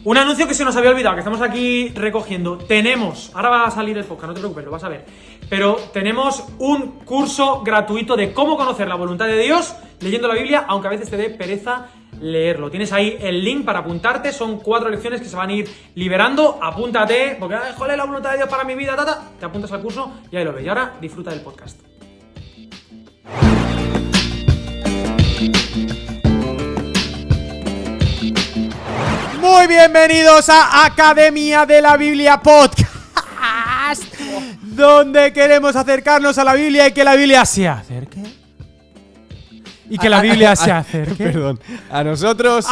Un anuncio que se nos había olvidado, que estamos aquí recogiendo. Ahora va a salir el podcast, no te preocupes, lo vas a ver. Pero tenemos un curso gratuito de cómo conocer la voluntad de Dios leyendo la Biblia, aunque a veces te dé pereza leerlo. Tienes ahí el link para apuntarte, son 4 lecciones que se van a ir liberando. Apúntate, porque joder, la voluntad de Dios para mi vida, te apuntas al curso y ahí lo ves. Y ahora disfruta del podcast. Muy bienvenidos a Academia de la Biblia Podcast, donde queremos acercarnos a la Biblia y que la Biblia se acerque. Y que la Biblia se acerque. Perdón. A nosotros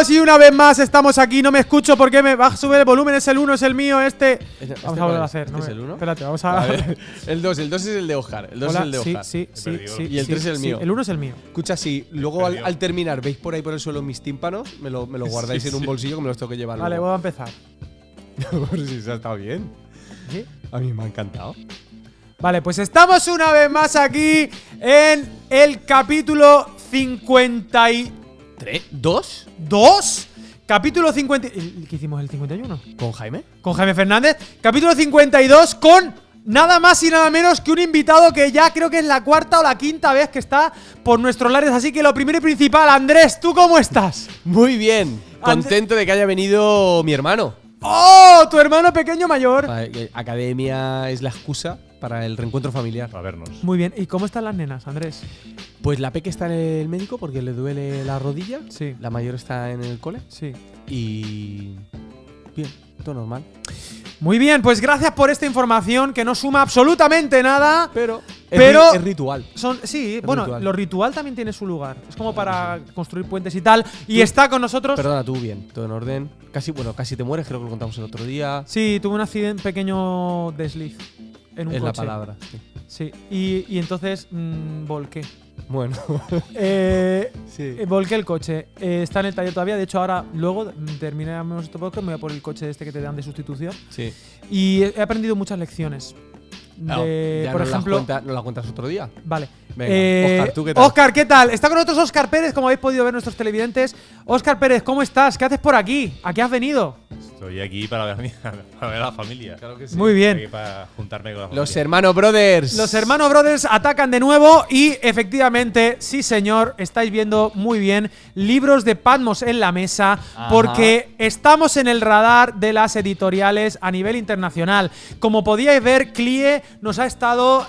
y una vez más estamos aquí. No me escucho porque me va a subir el volumen. Es el 1, es el mío, Vamos a volver a hacer. ¿Es el 1? Espérate, vamos a ver. El 2 es el de Oscar. El 2 es el de Oscar. Sí. Y el 3 es el mío. El 1 es el mío. Escucha, si luego al terminar veis por ahí por el suelo mis tímpanos, me lo guardáis en un bolsillo que me los tengo que llevar. Vale, voy a empezar. Si se ha estado bien. ¿Sí? A mí me ha encantado. Vale, pues estamos una vez más aquí en el capítulo 53. ¿2? Capítulo 50. ¿Qué hicimos el 51? ¿Con Jaime? Con Jaime Fernández. Capítulo 52 con nada más y nada menos que un invitado que ya creo que es la 4ª o la 5ª vez que está por nuestros lares. Así que lo primero y principal, Andrés, ¿tú cómo estás? Muy bien. Contento de que haya venido mi hermano. ¡Oh! Tu hermano pequeño mayor. Academia es la excusa para el reencuentro familiar. Para vernos. Muy bien. ¿Y cómo están las nenas, Andrés? Pues la peque está en el médico porque le duele la rodilla. Sí. La mayor está en el cole. Sí. Y bien, todo normal. Muy bien, pues gracias por esta información que no suma absolutamente nada. Pero es ritual. Ritual. Lo ritual también tiene su lugar. Es como para construir puentes y tal. Y está con nosotros. Perdona, tú bien, todo en orden. Casi te mueres, creo que lo contamos el otro día. Sí, tuve un accidente, pequeño desliz en un coche. Es la palabra. Sí. Y entonces volqué. Bueno. Sí. Volqué el coche. Está en el taller todavía. De hecho, ahora, luego terminamos este podcast, me voy a por el coche que te dan de sustitución. Sí. Y he aprendido muchas lecciones. Por ejemplo, ¿nos la cuentas otro día? Vale. Venga, Óscar, ¿tú qué tal? Óscar, ¿qué tal? Está con nosotros Óscar Pérez, como habéis podido ver nuestros televidentes. Óscar Pérez, ¿cómo estás? ¿Qué haces por aquí? ¿A qué has venido? Estoy aquí para ver a la familia. Claro que sí. Muy bien. Estoy aquí para juntarme con la familia. Los hermanos brothers. Los hermanos brothers atacan de nuevo y efectivamente, sí señor, estáis viendo muy bien libros de Patmos en la mesa. Ajá. Porque estamos en el radar de las editoriales a nivel internacional. Como podíais ver, CLIE nos ha estado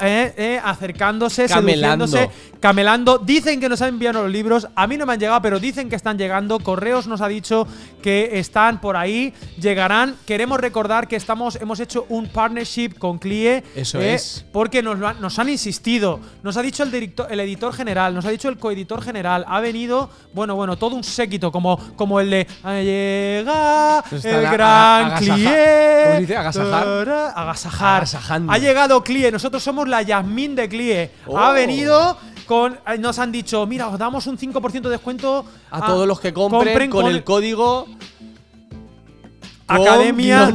acercándose, seduciéndose, camelando. Dicen que nos han enviado los libros, a mí no me han llegado, pero dicen que están llegando. Correos nos ha dicho que están por ahí, llegarán. Queremos recordar que hemos hecho un partnership con CLIE. Eso es. Porque nos han insistido. Nos ha dicho el editor general, nos ha dicho el coeditor general. Ha venido, bueno, todo un séquito, como el de llega el gran CLIE. ¿Cómo se dice? Agasajar. Agasajando. Ha llegado CLIE, nosotros somos la Yasmín de CLIE. Ha venido nos han dicho, mira, os damos un 5% de descuento a todos los que compren con el código Academia.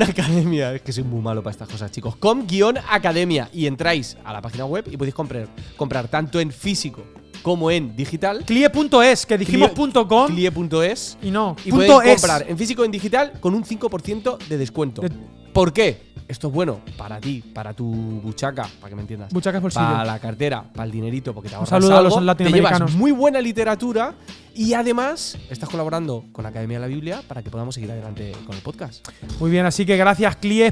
Es que soy muy malo para estas cosas, chicos. Com-academia. Y entráis a la página web y podéis comprar tanto en físico como en digital. CLIE.es, que dijimos .com. CLIE.es. Y no, y podéis comprar en físico o en digital con un 5% de descuento. ¿Por qué? Esto es bueno para ti, para tu buchaca, para que me entiendas. Buchacas bolsillo. Para la cartera, para el dinerito, porque te ahorras algo. Un saludo a los latinoamericanos. Te llevas muy buena literatura y además estás colaborando con Academia de la Biblia para que podamos seguir adelante con el podcast. Muy bien, así que gracias, CLIE.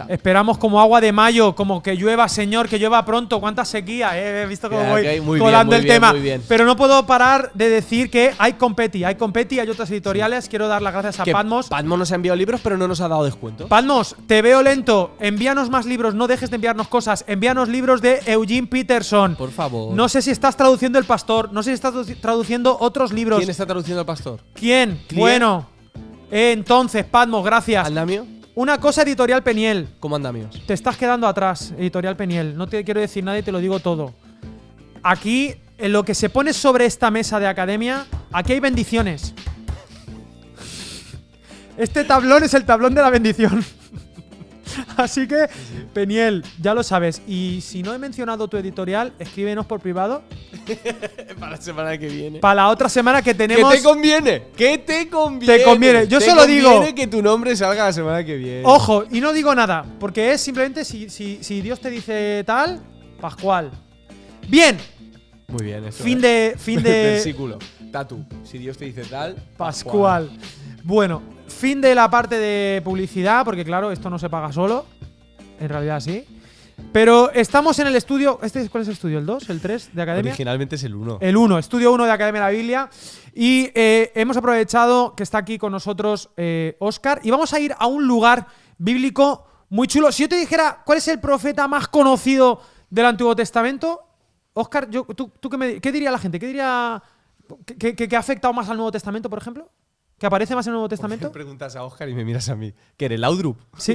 Esperamos como agua de mayo, como que llueva, señor, que llueva pronto. ¿Cuánta sequía? He visto cómo voy colando el tema. Pero no puedo parar de decir que hay Competi, hay otras editoriales. Sí. Quiero dar las gracias a Patmos. Patmos nos ha enviado libros, pero no nos ha dado descuento. Patmos, te veo lento. Envíanos más libros, no dejes de enviarnos cosas. Envíanos libros de Eugene Peterson. Por favor. No sé si estás traduciendo El Pastor, no sé si estás traduciendo otros libros. ¿Quién está traduciendo El Pastor? ¿Quién? ¿Client? Bueno. Entonces, Patmos, gracias. ¿Andamio? Una cosa, Editorial Peniel. ¿Cómo andamios? Te estás quedando atrás, Editorial Peniel. No te quiero decir nada y te lo digo todo. Aquí, en lo que se pone sobre esta mesa de academia, aquí hay bendiciones. Este tablón es el tablón de la bendición. Así que, Peniel, ya lo sabes. Y si no he mencionado tu editorial, escríbenos por privado Para la semana que viene. Para la otra semana que tenemos. ¿Qué te conviene? ¿Qué te conviene? Te conviene. Yo Te solo digo- conviene que tu nombre salga la semana que viene. Ojo, y no digo nada, porque es simplemente si Dios te dice tal, Pascual. Bien, Muy bien, eso. fin de Versículo. Tatu. Si Dios te dice tal, Pascual. Bueno, fin de la parte de publicidad, porque claro, esto no se paga solo. En realidad sí. Pero estamos en el estudio. ¿Cuál es el estudio? ¿El 2? ¿El 3 de Academia? Originalmente es el 1. El 1, estudio 1 de Academia de la Biblia. Y hemos aprovechado que está aquí con nosotros Óscar. Y vamos a ir a un lugar bíblico muy chulo. Si yo te dijera cuál es el profeta más conocido del Antiguo Testamento, Óscar, ¿tú qué diría la gente? ¿Qué diría que ha afectado más al Nuevo Testamento, por ejemplo? ¿Que aparece más en el Nuevo Me Testamento? preguntas a Óscar y me miras a mí. ¿Que eres el Laudrup? Sí.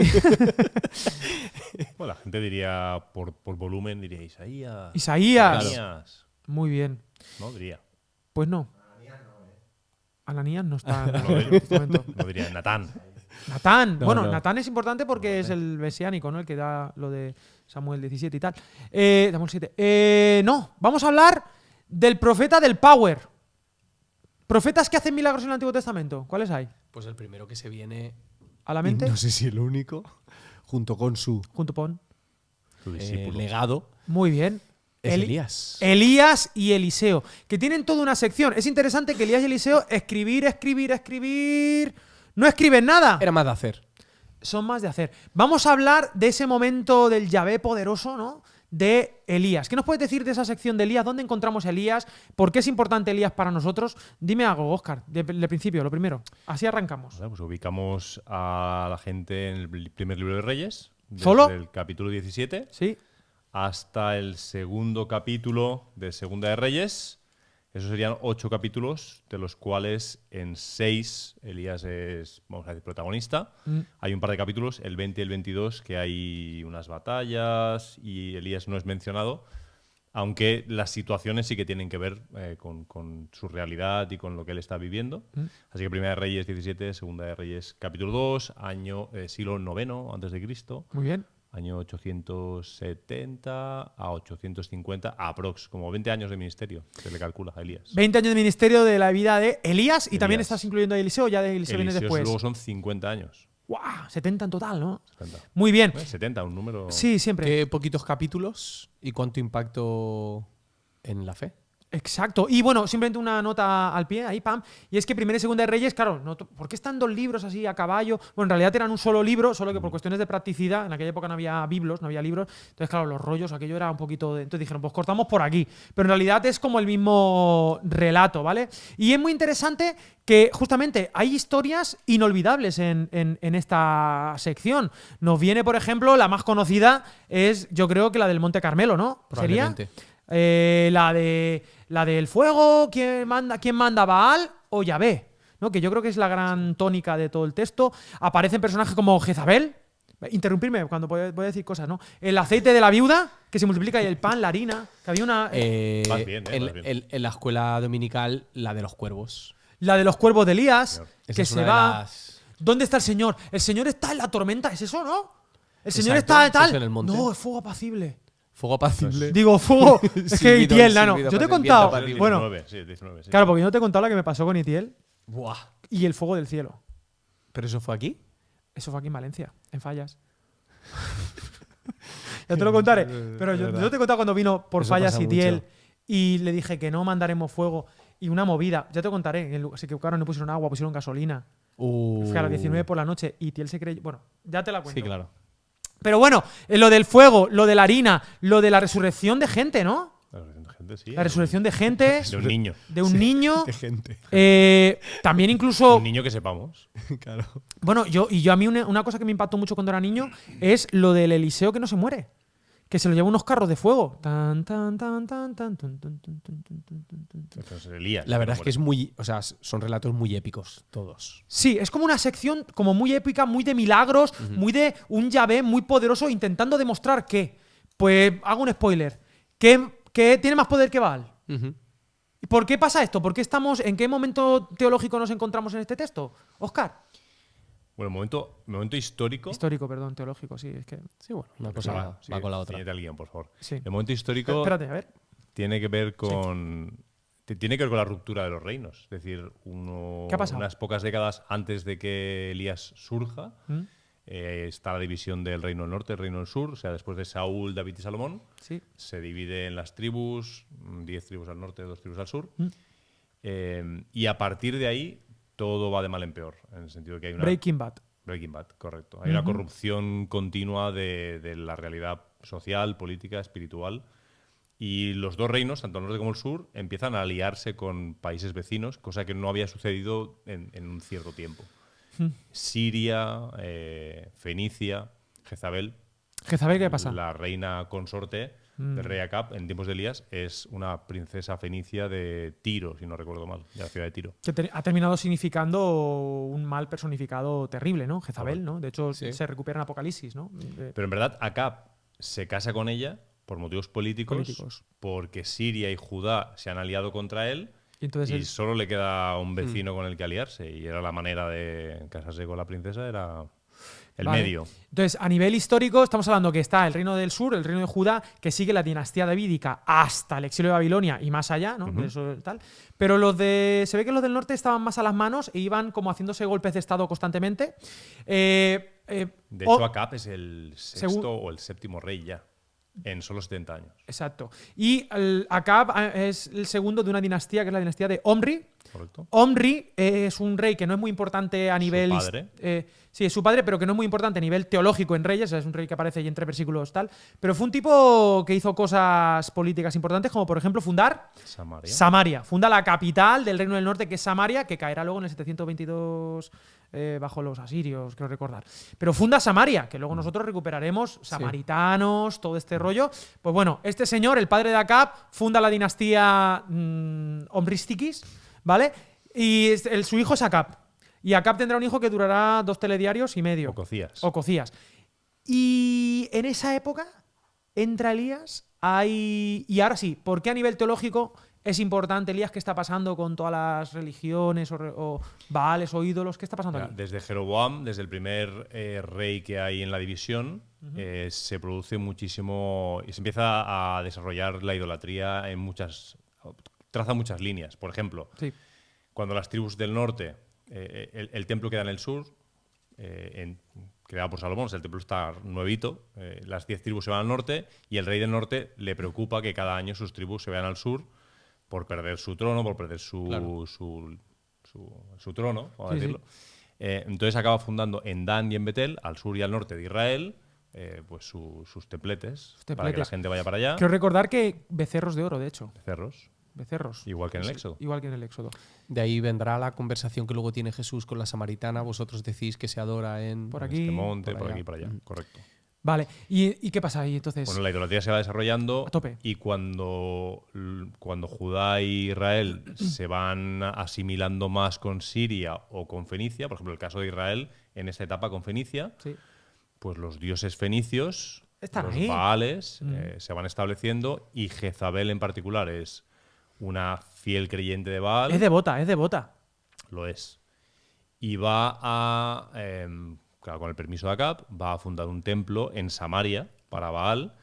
Bueno, la gente diría, por volumen, diría Isaías. Isaías. Muy bien. No, diría. Pues no. Ananías no está en el No, Nuevo Testamento. no diría Natán. Natán. No, Bueno, no. Natán es importante porque No es sé. el mesiánico, ¿no? El que da lo de Samuel 17 y tal. Samuel 7. No, vamos a hablar del profeta del Power. Profetas que hacen milagros en el Antiguo Testamento. ¿Cuáles hay? Pues el primero que se viene. ¿A la y mente? no sé si el único. Junto con su Junto pon. Tu discípulo. legado. Muy bien. Es Eli- Elías. Elías y Eliseo, que tienen toda una sección. Es interesante que Elías y Eliseo escribir. No escriben nada. Era más de hacer. Son más de hacer. Vamos a hablar de ese momento del Yahvé poderoso, ¿no? De Elías. ¿Qué nos puedes decir de esa sección de Elías? ¿Dónde encontramos a Elías? ¿Por qué es importante Elías para nosotros? Dime algo, Óscar, de principio, lo primero. Así arrancamos. Vale, pues ubicamos a la gente en el primer libro de Reyes. ¿Solo? Desde el capítulo 17 ¿Sí? hasta el segundo capítulo de Segunda de Reyes. Esos serían 8 capítulos, de los cuales en 6 Elías es, vamos a decir, protagonista. Hay un par de capítulos, el 20 y el 22, que hay unas batallas y Elías no es mencionado, aunque las situaciones sí que tienen que ver con su realidad y con lo que él está viviendo. Así que Primera de Reyes 17, Segunda de Reyes capítulo 2, siglo IX antes de Cristo. Muy bien. Año 870 a 850, aprox, como 20 años de ministerio, se le calcula a Elías. 20 años de ministerio de la vida de Elías y también Elías. estás incluyendo a Eliseo, ya de Eliseo viene Elíseos después. luego son 50 años. ¡Guau! 70 en total, ¿no? 70. Muy bien. 70, un número... Sí, siempre. Qué poquitos capítulos y cuánto impacto en la fe. Exacto. Y bueno, simplemente una nota al pie, ahí, pam. Y es que Primera y Segunda de Reyes, claro, ¿por qué están 2 libros así a caballo? Bueno, en realidad eran un solo libro, solo que por cuestiones de practicidad, en aquella época no había biblos, no había libros. Entonces, claro, los rollos, aquello era un poquito de... Entonces dijeron, pues cortamos por aquí. Pero en realidad es como el mismo relato, ¿vale? Y es muy interesante que justamente hay historias inolvidables en esta sección. Nos viene, por ejemplo, la más conocida es, yo creo que la del Monte Carmelo, ¿no? ¿Sería? Probablemente. La del fuego, ¿quién manda Baal o Yahvé? ¿No? Que yo creo que es la gran tónica de todo el texto. Aparecen personajes como Jezabel. Interrumpirme cuando voy a decir cosas, ¿no? El aceite de la viuda, que se multiplica, y el pan, la harina. Que había una. Vas bien, vas bien. En la escuela dominical, la de los cuervos. La de los cuervos de Elías, Señor. Esa que es se una de va. las- ¿Dónde está el Señor? El Señor está en la tormenta, ¿es eso, no? El Señor Exacto, está eso tal. es en el monte. No, es fuego apacible. Fuego apacible. Digo, fuego. Es que Silbido, Itiel, nano. silbido, Yo te he viento contado. apacible. Bueno, 19, sí, 19, sí. claro, porque yo no te he contado la que me pasó con Itiel Buah. y el fuego del cielo. ¿Pero eso fue aquí? Eso fue aquí en Valencia, en Fallas. Ya te lo contaré. Pero yo te he contado cuando vino por Eso Fallas pasa Itiel mucho. y le dije que no mandaremos fuego y una movida. Ya te contaré. Se equivocaron, no pusieron agua, pusieron gasolina. Fue a las 19 por la noche y Itiel se creyó. Bueno, ya te la cuento. Sí, claro. Pero bueno, lo del fuego, lo de la harina, lo de la resurrección de gente, ¿no? La resurrección de gente, sí. La resurrección de gente, De un niño. de un niño. Qué gente. También incluso. Un niño que sepamos. Claro. Bueno, a mí una cosa que me impactó mucho cuando era niño es lo del Eliseo que no se muere. Que se lo lleva unos carros de fuego. Tan, tan, tan, tan, tan, tan, tan, tan, tan, tan, tan, tan. Entonces, Elías. La verdad no es que es muy. O sea, son relatos muy épicos, todos. Sí, es como una sección como muy épica, muy de milagros, muy de un Yahvé muy poderoso intentando demostrar que, pues hago un spoiler, que tiene más poder que Baal. ¿Y por qué pasa esto? ¿En qué momento teológico nos encontramos en este texto? Óscar. Bueno, momento histórico. Histórico, perdón, teológico, sí, es que... Sí, bueno, una cosa va con la otra. Ciñete al guión, por favor. Sí. El momento histórico. Espérate, a ver. tiene que ver con... Tiene que ver con la ruptura de los reinos. Es decir, ¿Qué ha pasado? unas pocas décadas antes de que Elías surja, está la división del reino del norte, el reino del sur. O sea, después de Saúl, David y Salomón, Sí. se divide en las tribus, 10 tribus al norte, 2 tribus al sur. Y a partir de ahí, todo va de mal en peor. En el sentido de que hay una... Breaking Bad. Breaking Bad, correcto. Hay una corrupción continua de la realidad social, política, espiritual. Y los dos reinos, tanto el norte como el sur, empiezan a aliarse con países vecinos, cosa que no había sucedido en un cierto tiempo. Siria, Fenicia, Jezabel. ¿Jezabel qué pasa? La reina consorte del rey Acab, en tiempos de Elías, es una princesa fenicia de Tiro, si no recuerdo mal, de la ciudad de Tiro. Que ha terminado significando un mal personificado terrible, ¿no? Jezabel, ¿no? De hecho, Sí. se recupera en Apocalipsis, ¿no? Pero en verdad Acab se casa con ella por motivos políticos, porque Siria y Judá se han aliado contra él Y entonces y él- solo le queda un vecino con el que aliarse. Y era la manera de casarse con la princesa, era el Vale. medio. Entonces, a nivel histórico, estamos hablando que está el reino del sur, el reino de Judá, que sigue la dinastía davídica hasta el exilio de Babilonia y más allá, ¿no? Eso, tal. Pero se ve que los del norte estaban más a las manos e iban como haciéndose golpes de estado constantemente. De hecho, Acab es el Según- sexto o el séptimo rey ya, en solo 70 años. Exacto. Y Acab es el segundo de una dinastía que es la dinastía de Omri. ¿Correcto? Omri es un rey que no es muy importante a nivel... padre. Sí, es su padre, pero que no es muy importante a nivel teológico en Reyes. Es un rey que aparece ahí entre versículos tal. Pero fue un tipo que hizo cosas políticas importantes, como por ejemplo fundar Samaria. Funda la capital del reino del norte, que es Samaria, que caerá luego en el 722 bajo los asirios, creo recordar. Pero funda Samaria, que luego nosotros recuperaremos, samaritanos, todo este rollo. Pues bueno, este señor, el padre de Acab, funda la dinastía Omristikis, ¿vale? Y su hijo es Acab. Y Acab tendrá un hijo que durará 2 telediarios y medio. O Cocías. Y en esa época entra Elías. Y ahora sí, ¿por qué a nivel teológico es importante Elías? ¿Qué está pasando con todas las religiones o baales o ídolos? ¿Qué está pasando aquí? Desde Jeroboam, desde el primer rey que hay en la división, se produce muchísimo y se empieza a desarrollar la idolatría traza muchas líneas. Por ejemplo, Sí. cuando las tribus del norte, el templo queda en el sur, creado por Salomón, el templo está nuevito, las 10 tribus se van al norte y el rey del norte le preocupa que cada año sus tribus se vayan al sur por perder su trono, por perder su trono, vamos a Sí, decirlo. Entonces acaba fundando en Dan y en Betel, al sur y al norte de Israel, pues sus templetes, para que la gente vaya para allá. Quiero recordar que becerros de oro, de hecho. Cerros, Becerros. igual que en el Éxodo. Igual que en el Éxodo. De ahí vendrá la conversación que luego tiene Jesús con la samaritana. Vosotros decís que se adora en... Por En aquí. este monte, por por allá. aquí, por allá. Correcto. Vale. ¿Y qué pasa ahí entonces? Bueno, la idolatría se va desarrollando A tope. y cuando Judá y Israel se van asimilando más con Siria o con Fenicia, por ejemplo, el caso de Israel en esta etapa con Fenicia, Sí. pues los dioses fenicios, Están los ahí. Baales, se van estableciendo y Jezabel en particular es una fiel creyente de Baal. Es devota, es devota. Lo es. Y va a, claro, con el permiso de Acab, va a fundar un templo en Samaria para Baal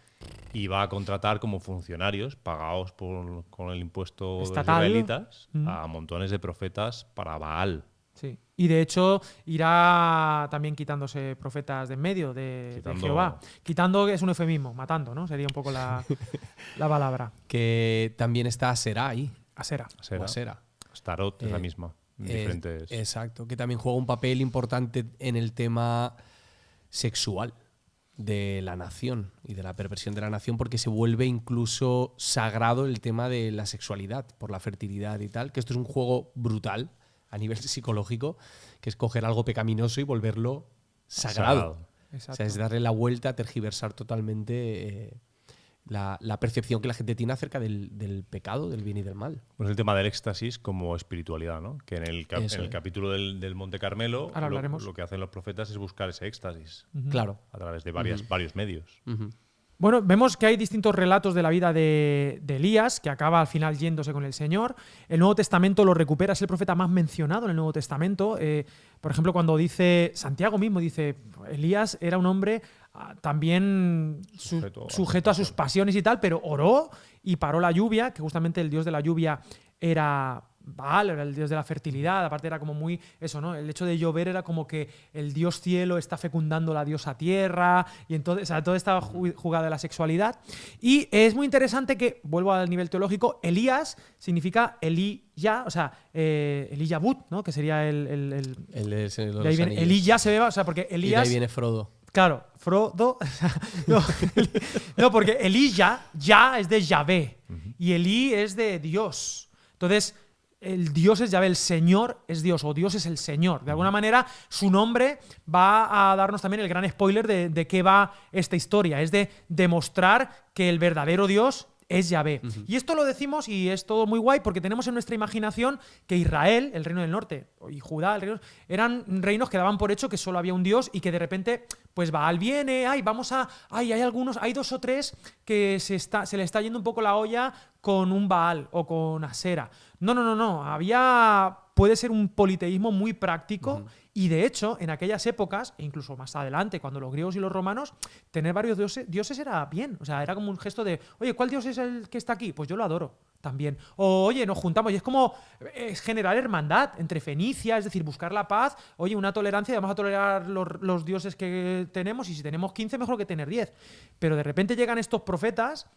y va a contratar como funcionarios pagados con el impuesto Estatal. de los israelitas a montones de profetas para Baal. Sí. Y de hecho irá también quitándose profetas de en medio de Quitando- Jehová. Quitando es un eufemismo, matando, ¿no? Sería un poco la palabra. Que también está Asera ahí. Asera. Asera. O Asera. Starot es la misma. en diferentes... Exacto, que también juega un papel importante en el tema sexual de la nación y de la perversión de la nación, porque se vuelve incluso sagrado el tema de la sexualidad por la fertilidad y tal, que esto es un juego brutal a nivel psicológico, que es coger algo pecaminoso y volverlo sagrado. O Exacto. sea, es darle la vuelta, tergiversar totalmente la percepción que la gente tiene acerca del pecado, del bien y del mal. Pues el tema del éxtasis como espiritualidad, ¿no? Que en el Eso es. capítulo del Monte Carmelo Ahora hablaremos. lo que hacen los profetas es buscar ese éxtasis Claro. a través de varios medios. Ujú. Bueno, vemos que hay distintos relatos de la vida de Elías, que acaba al final yéndose con el Señor. El Nuevo Testamento lo recupera, es el profeta más mencionado en el Nuevo Testamento. Por ejemplo, cuando dice, Santiago mismo dice, Elías era un hombre también sujeto a sus pasiones y tal, pero oró y paró la lluvia, que justamente el dios de la lluvia era Baal, era el dios de la fertilidad. Aparte era como muy eso, ¿no? El hecho de llover era como que el dios cielo está fecundando la diosa tierra, y entonces, o sea, toda esta jugada de la sexualidad. Y es muy interesante que, vuelvo al nivel teológico, Elías significa Elíya, o sea, Eliyabut, ¿no? Que sería el de ahí viene, Elíya se ve, o sea, porque Elías... Y de ahí viene Frodo. Claro, Frodo. No, porque Elíya ya es de Yahvé y Elí es de Dios. Entonces, el Dios es Yahvé, el Señor es Dios, o Dios es el Señor. De alguna manera, su nombre va a darnos también el gran spoiler de qué va esta historia. Es de demostrar que el verdadero Dios es Yahvé. Y esto lo decimos y es todo muy guay porque tenemos en nuestra imaginación que Israel, el reino del norte, y Judá, el reino, eran reinos que daban por hecho que solo había un Dios y que de repente, pues Baal viene, hay 2 o 3 que se le está yendo un poco la olla con un Baal o con Asera. No. Puede ser un politeísmo muy práctico y de hecho, en aquellas épocas, e incluso más adelante, cuando los griegos y los romanos, tener varios dioses era bien. O sea, era como un gesto de, oye, ¿cuál dios es el que está aquí? Pues yo lo adoro también. O, oye, nos juntamos. Y es como generar hermandad entre Fenicia, es decir, buscar la paz. Oye, una tolerancia, y vamos a tolerar los dioses que tenemos, y si tenemos 15, mejor que tener 10. Pero de repente llegan estos profetas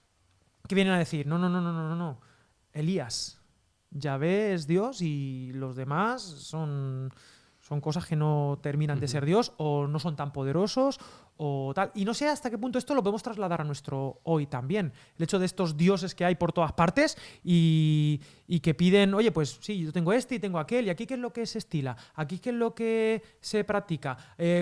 que vienen a decir, no. Elías, Yahvé es Dios y los demás son cosas que no terminan de ser Dios o no son tan poderosos o tal. Y no sé hasta qué punto esto lo podemos trasladar a nuestro hoy también. El hecho de estos dioses que hay por todas partes y que piden, oye, pues sí, yo tengo este y tengo aquel, y aquí qué es lo que se estila, aquí qué es lo que se practica,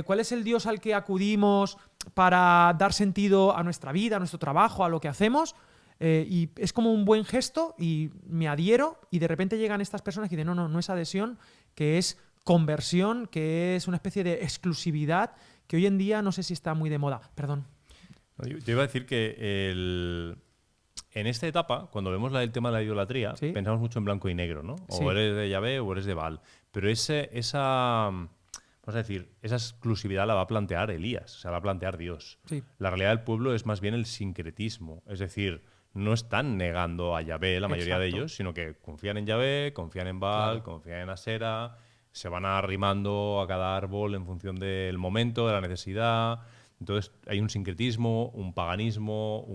cuál es el dios al que acudimos para dar sentido a nuestra vida, a nuestro trabajo, a lo que hacemos. Y es como un buen gesto y me adhiero, y de repente llegan estas personas que dicen, no es adhesión, que es conversión, que es una especie de exclusividad que hoy en día no sé si está muy de moda. Perdón. Yo iba a decir que en esta etapa, cuando vemos el tema de la idolatría, ¿Sí? pensamos mucho en blanco y negro, ¿no? O Sí. eres de Yahvé o eres de Baal. Pero esa exclusividad la va a plantear Elías, o sea, la va a plantear Dios. Sí. La realidad del pueblo es más bien el sincretismo, es decir, no están negando a Yahvé la mayoría de Exacto. ellos, sino que confían en Yahvé, confían en Baal, confían en Asera, se van arrimando a cada árbol en función del momento, de la necesidad. Entonces hay un sincretismo, un paganismo,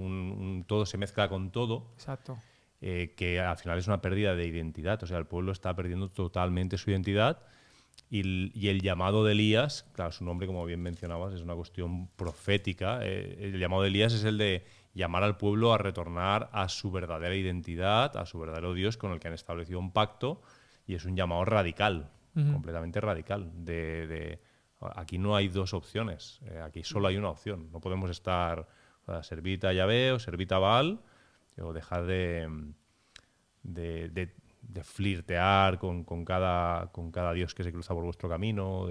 todo se mezcla con todo. Exacto. Que al final es una pérdida de identidad. O sea, el pueblo está perdiendo totalmente su identidad. Y el llamado de Elías, claro, su nombre, como bien mencionabas, es una cuestión profética. El llamado de Elías es el de llamar al pueblo a retornar a su verdadera identidad, a su verdadero Dios con el que han establecido un pacto, y es un llamado radical, completamente radical. Aquí no hay dos opciones, aquí solo hay una opción. No podemos estar servir a Yahvé o servir a Baal, o dejar de flirtear con cada Dios que se cruza por vuestro camino.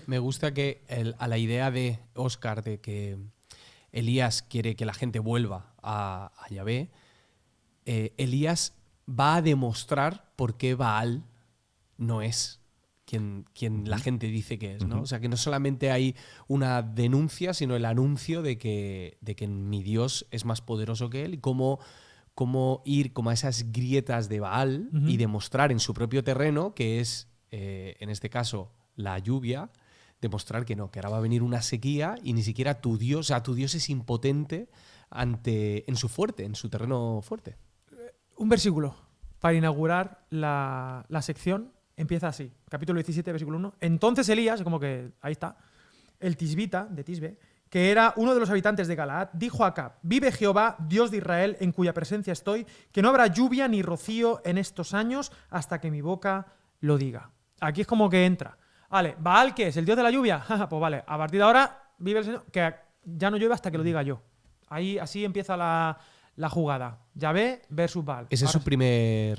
Me gusta que a la idea de Óscar de que Elías quiere que la gente vuelva a Yahvé, Elías va a demostrar por qué Baal no es quien la gente dice que es, ¿no? O sea, que no solamente hay una denuncia, sino el anuncio de que mi Dios es más poderoso que él, y cómo ir como a esas grietas de Baal y demostrar en su propio terreno, que es, en este caso, la lluvia, demostrar que no, que ahora va a venir una sequía y ni siquiera tu Dios, o sea, tu Dios es impotente en su terreno fuerte. Un versículo para inaugurar la sección. Empieza así, capítulo 17, versículo 1. Entonces Elías, como que ahí está, el tisbita de Tisbe, que era uno de los habitantes de Galaad, dijo a Acab: vive Jehová, Dios de Israel, en cuya presencia estoy, que no habrá lluvia ni rocío en estos años hasta que mi boca lo diga. Aquí es como que entra. Vale, ¿Baal qué es? ¿El dios de la lluvia? Pues vale, a partir de ahora vive el Señor, que ya no llueve hasta que lo diga yo. Ahí así empieza la jugada. Yahvé versus Baal. Esa es su primera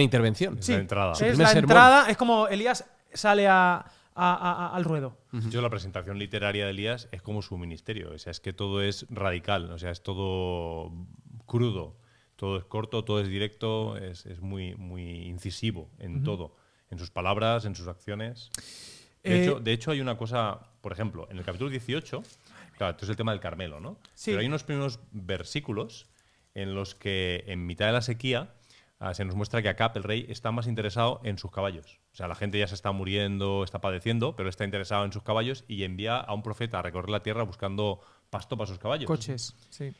intervención. Sí, La entrada. Su es primer la sermón. entrada, es como Elías sale al ruedo. Yo la presentación literaria de Elías es como su ministerio. O sea, es que todo es radical, o sea, es todo crudo, todo es corto, todo es directo, es muy, muy incisivo en todo, en sus palabras, en sus acciones. De hecho, hay una cosa, por ejemplo, en el capítulo 18, claro, esto es el tema del Carmelo, ¿no? Sí. Pero hay unos primeros versículos en los que, en mitad de la sequía, se nos muestra que Acab, el rey, está más interesado en sus caballos. O sea, la gente ya se está muriendo, está padeciendo, pero está interesado en sus caballos y envía a un profeta a recorrer la tierra buscando pasto para sus caballos. Coches, sí.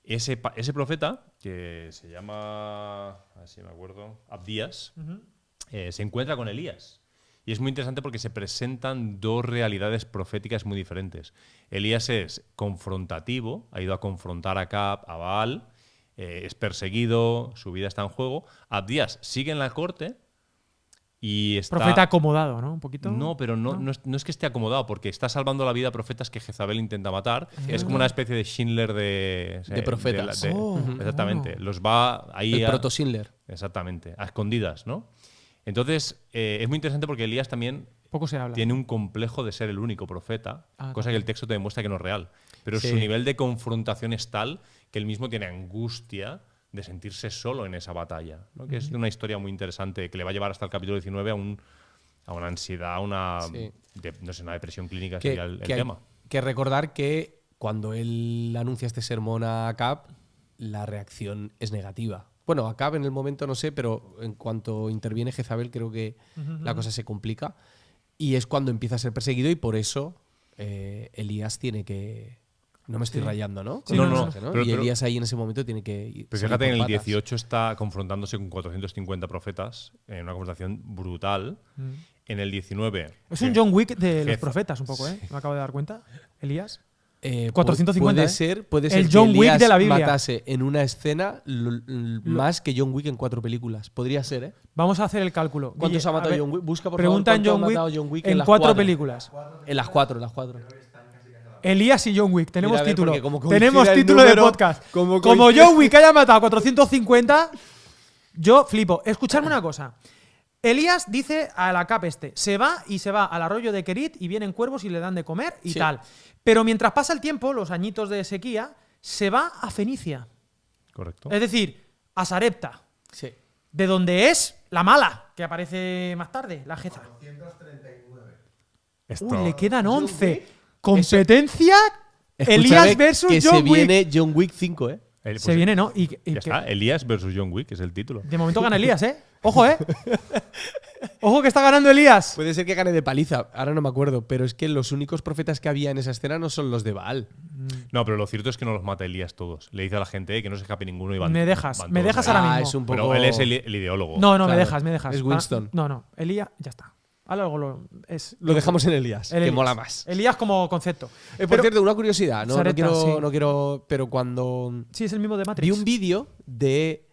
Ese profeta, que se llama, a ver si me acuerdo, Abdías, se encuentra con Elías. Y es muy interesante porque se presentan dos realidades proféticas muy diferentes. Elías es confrontativo, ha ido a confrontar a Acab, a Baal, es perseguido, su vida está en juego. Abdías sigue en la corte y está... Profeta acomodado, ¿no? Un poquito. No, pero no es que esté acomodado, porque está salvando la vida a profetas que Jezabel intenta matar. Es como una especie de Schindler de profetas. Exactamente. Los va ahí El proto-Schindler. Exactamente, a escondidas, ¿no? Entonces, es muy interesante porque Elías también Poco se habla. tiene un complejo de ser el único profeta, cosa que el texto te demuestra que no es real. Pero su nivel de confrontación es tal que él mismo tiene angustia de sentirse solo en esa batalla, ¿no? Que es una historia muy interesante que le va a llevar hasta el capítulo 19 a una ansiedad, una depresión clínica sería el tema. Que recordar que cuando él anuncia este sermón a Acab, la reacción es negativa. Bueno, Acab en el momento no sé, pero en cuanto interviene Jezabel creo que la cosa se complica. Y es cuando empieza a ser perseguido y por eso Elías tiene que... No me estoy rayando, ¿no? Sí, no. Pero, y Elías ahí en ese momento tiene que ir. Pero fíjate, en el 18 está confrontándose con 450 profetas en una confrontación brutal. En el 19... Es un John Wick de los profetas un poco, ¿eh? Me acabo de dar cuenta. Elías. 450, puede ser el John que Wick Elías de la Biblia. matase en una escena más que John Wick en 4 películas. Podría ser, ¿eh? Vamos a hacer el cálculo. ¿Cuántos Guille, ha matado a ver, John Wick? Busca, por pregunta favor, en ¿cuánto John ha Wick, matado John Wick en las 4 4 películas. En las 4, en las 4. Elías y John Wick. Tenemos Mira, a ver, título. porque como Tenemos coincida el título de número, podcast. como Como coincide- John Wick haya matado 450, yo flipo. Escuchadme una cosa. Elías dice al Acab se va al arroyo de Kerit y vienen cuervos y le dan de comer y tal. Pero mientras pasa el tiempo, los añitos de sequía, se va a Fenicia. Correcto. Es decir, a Sarepta. Sí. De donde es la mala, que aparece más tarde, la Jeza. 439. Uy, le quedan 11. Competencia Escúchame, Elías versus que John se Wick. viene John Wick 5, ¿eh? Se viene, ¿no? Y Ya que está, Elías versus John Wick, es el título. de momento gana Elías, ¿eh? Ojo, ¿eh? Ojo que está ganando Elías. Puede ser que gane de paliza, ahora no me acuerdo, pero es que los únicos profetas que había en esa escena no son los de Baal. No, pero lo cierto es que no los mata Elías todos. Le dice a la gente que no se escape ninguno y van. Me dejas van ahora todos mismo. Es un poco... Pero él es el ideólogo. No, me Claro, dejas. es Winston. No, Elías, ya está. Ahora luego Lo dejamos en Elías, el que Elías. mola más. Elías como concepto. Por Pero- cierto, una curiosidad, no Sarepta, quiero, sí. no quiero... Pero cuando Sí, es el mismo de Matrix. vi un vídeo de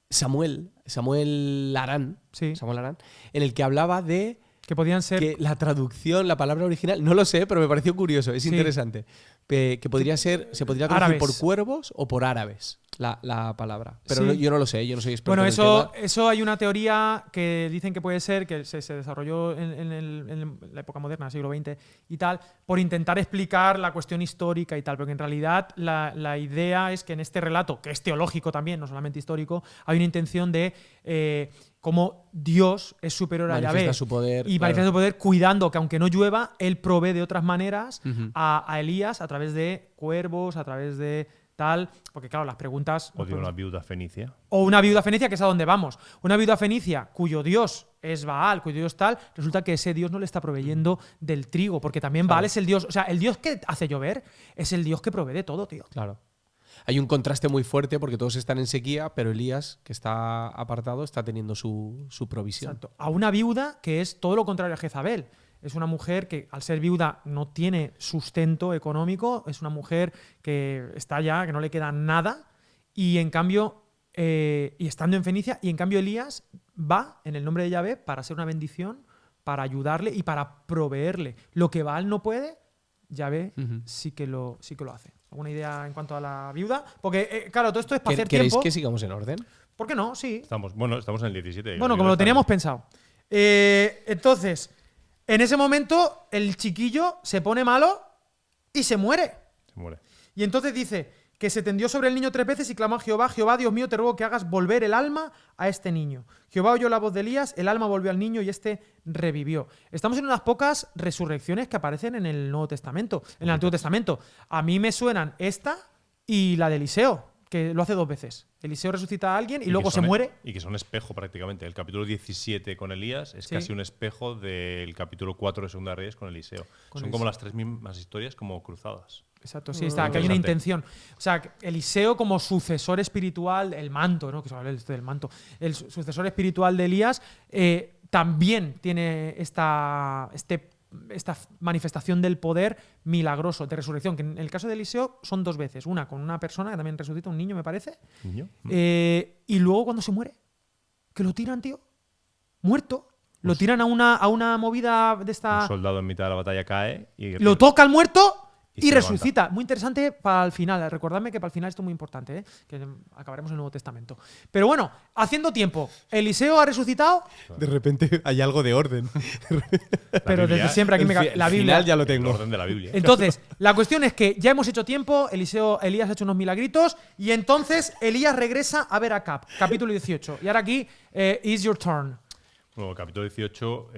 Samuel Arán, Sí. Samuel Arán, en el que hablaba de que podían ser. que la traducción, la palabra original, no lo sé, pero me pareció curioso, es Sí. interesante. Que podría ser, se podría traducir Árabes. por cuervos o por árabes la palabra. Pero Sí. yo no lo sé, yo no soy experto Bueno, en el tema. eso hay una teoría que dicen que puede ser, que se desarrolló en la época moderna, siglo XX y tal, por intentar explicar la cuestión histórica y tal, porque en realidad la idea es que en este relato, que es teológico también, no solamente histórico, hay una intención de cómo Dios es superior a Manifiesta Yahvé su poder, y claro. manifiesta su poder cuidando que aunque no llueva, él provee de otras maneras Ujú. a Elías a través de cuervos, a través de tal, porque claro, las preguntas... O de una viuda fenicia. O una viuda fenicia, que es a donde vamos. Una viuda fenicia cuyo dios es Baal, cuyo dios tal, resulta que ese dios no le está proveyendo del trigo, porque también Baal es el dios. O sea, el dios que hace llover es el dios que provee de todo, tío. Claro. Hay un contraste muy fuerte porque todos están en sequía, pero Elías, que está apartado, está teniendo su provisión. Exacto. A una viuda que es todo lo contrario a Jezabel. Es una mujer que, al ser viuda, no tiene sustento económico. Es una mujer que está ya, que no le queda nada. Y en cambio, y estando en Fenicia, y en cambio Elías va en el nombre de Yahvé para ser una bendición, para ayudarle y para proveerle. Lo que Baal no puede, Yahvé Ujú. sí que lo hace. ¿Alguna idea en cuanto a la viuda? Porque, claro, todo esto es para hacer ¿Queréis tiempo. que sigamos en orden? ¿Por qué no? Sí. Estamos en el 17. Bueno, como lo teníamos pensado. Entonces, en ese momento, el chiquillo se pone malo y se muere. Se muere. Y entonces dice, que se tendió sobre el niño 3 veces y clamó a Jehová: Jehová, Dios mío, te ruego que hagas volver el alma a este niño. Jehová oyó la voz de Elías, el alma volvió al niño y este revivió. Estamos en unas pocas resurrecciones que aparecen en el Nuevo Testamento, en el Antiguo Testamento. A mí me suenan esta y la de Eliseo, que lo hace 2 veces. Eliseo resucita a alguien y luego se muere. Y que son espejo prácticamente. El capítulo 17 con Elías es Sí. casi un espejo del capítulo 4 de Segunda de Reyes con Eliseo. Son como las 3 mismas historias como cruzadas. Exacto, sí, está, que hay una intención. O sea, Eliseo como sucesor espiritual, el manto, ¿no? Que se habla del manto. El sucesor espiritual de Elías también tiene esta manifestación del poder milagroso, de resurrección, que en el caso de Eliseo son 2 veces. Una con una persona que también resucita, un niño, me parece. ¿Niño? Y luego cuando se muere, que lo tiran, tío, muerto. Lo tiran a una movida de esta... Un soldado en mitad de la batalla cae y Lo toca al muerto Y y se resucita. Muy interesante para el final. Recordadme que para el final esto es muy importante, ¿eh? Que acabaremos en el Nuevo Testamento. Pero bueno, haciendo tiempo. Eliseo ha resucitado, De repente hay algo de orden. pero Biblia, desde siempre aquí me la El Biblia. final ya lo el tengo. orden de la Biblia. Entonces, la cuestión es que ya hemos hecho tiempo, Elías ha hecho unos milagritos y entonces Elías regresa a ver a Acab, capítulo 18. Y ahora aquí, is your turn. Bueno, el capítulo 18...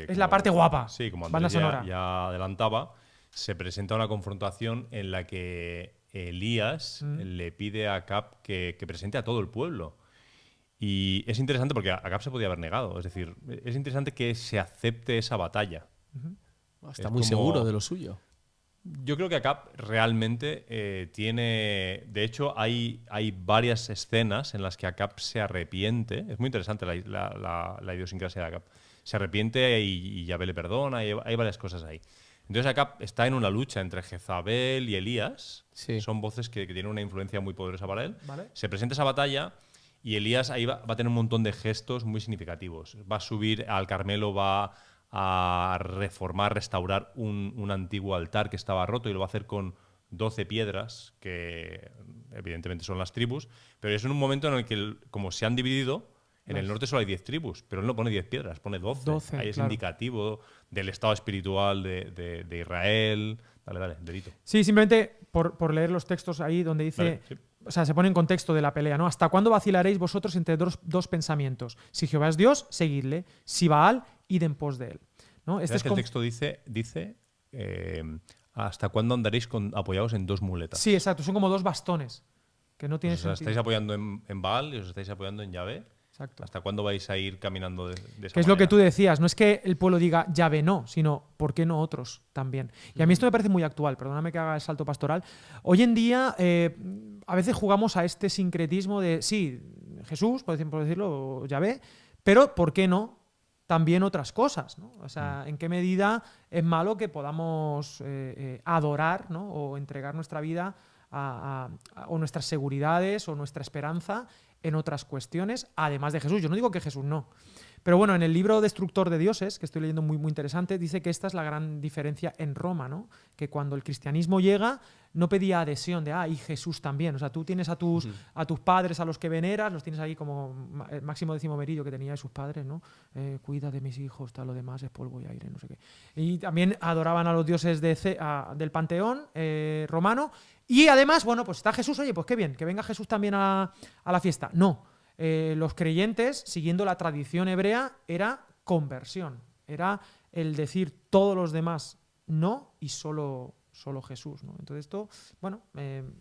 Es la parte guapa. Sí, como Banda Andrés sonora. ya adelantaba, se presenta una confrontación en la que Elías le pide a Acab que presente a todo el pueblo. Y es interesante porque Acab se podía haber negado. Es decir, es interesante que se acepte esa batalla. Está Es muy como- seguro de lo suyo. Yo creo que Acab realmente tiene... De hecho, hay varias escenas en las que Acab se arrepiente. Es muy interesante la idiosincrasia de Acab. Se arrepiente y Yahvé le perdona. Hay varias cosas ahí. Entonces Acab está en una lucha entre Jezabel y Elías. Sí. Son voces que tienen una influencia muy poderosa para él. Vale. Se presenta esa batalla y Elías ahí va a tener un montón de gestos muy significativos. Va a subir al Carmelo, va a reformar, restaurar un antiguo altar que estaba roto y lo va a hacer con 12 piedras, que evidentemente son las tribus, pero es en un momento en el que, como se han dividido, en el norte solo hay 10 tribus, pero él no pone 10 piedras, pone 12. 12, Ahí es claro. indicativo del estado espiritual de Israel. Dale, dedito. Sí, simplemente por leer los textos ahí donde dice, Vale, sí. o sea, se pone en contexto de la pelea, ¿no? ¿Hasta cuándo vacilaréis vosotros entre dos pensamientos? Si Jehová es Dios, seguidle. Si Baal, id en pos de él. ¿No? Este ¿Sabes es que el como- texto dice ¿hasta cuándo andaréis apoyados en 2 muletas? Sí, exacto, son como 2 bastones. Que no tiene Os sentido. estáis apoyando en Baal y os estáis apoyando en Yahvé. Exacto. ¿Hasta cuándo vais a ir caminando de esa Que es lo que manera? tú decías, no es que el pueblo diga Yahvé no, sino ¿por qué no otros también? Y a mí esto me parece muy actual, perdóname que haga el salto pastoral. Hoy en día a veces jugamos a este sincretismo de, sí, Jesús, por decirlo, o Yahvé, pero ¿por qué no también otras cosas? ¿No? O sea, ¿en qué medida es malo que podamos adorar, ¿no? O entregar nuestra vida o nuestras seguridades o nuestra esperanza en otras cuestiones, además de Jesús? Yo no digo que Jesús no. Pero bueno, en el libro Destructor de Dioses, que estoy leyendo muy, muy interesante, dice que esta es la gran diferencia en Roma, ¿no? Que cuando el cristianismo llega, no pedía adhesión de, y Jesús también. O sea, tú tienes a tus padres a los que veneras, los tienes ahí como Máximo Décimo Meridio, que tenía de sus padres, ¿no? Cuida de mis hijos, tal, lo demás es polvo y aire, no sé qué. Y también adoraban a los dioses del panteón romano. Y además, bueno, pues está Jesús, oye, pues qué bien, que venga Jesús también a la fiesta. No. Los creyentes, siguiendo la tradición hebrea, era conversión. Era el decir todos los demás no y solo Jesús, ¿no? Entonces esto, bueno,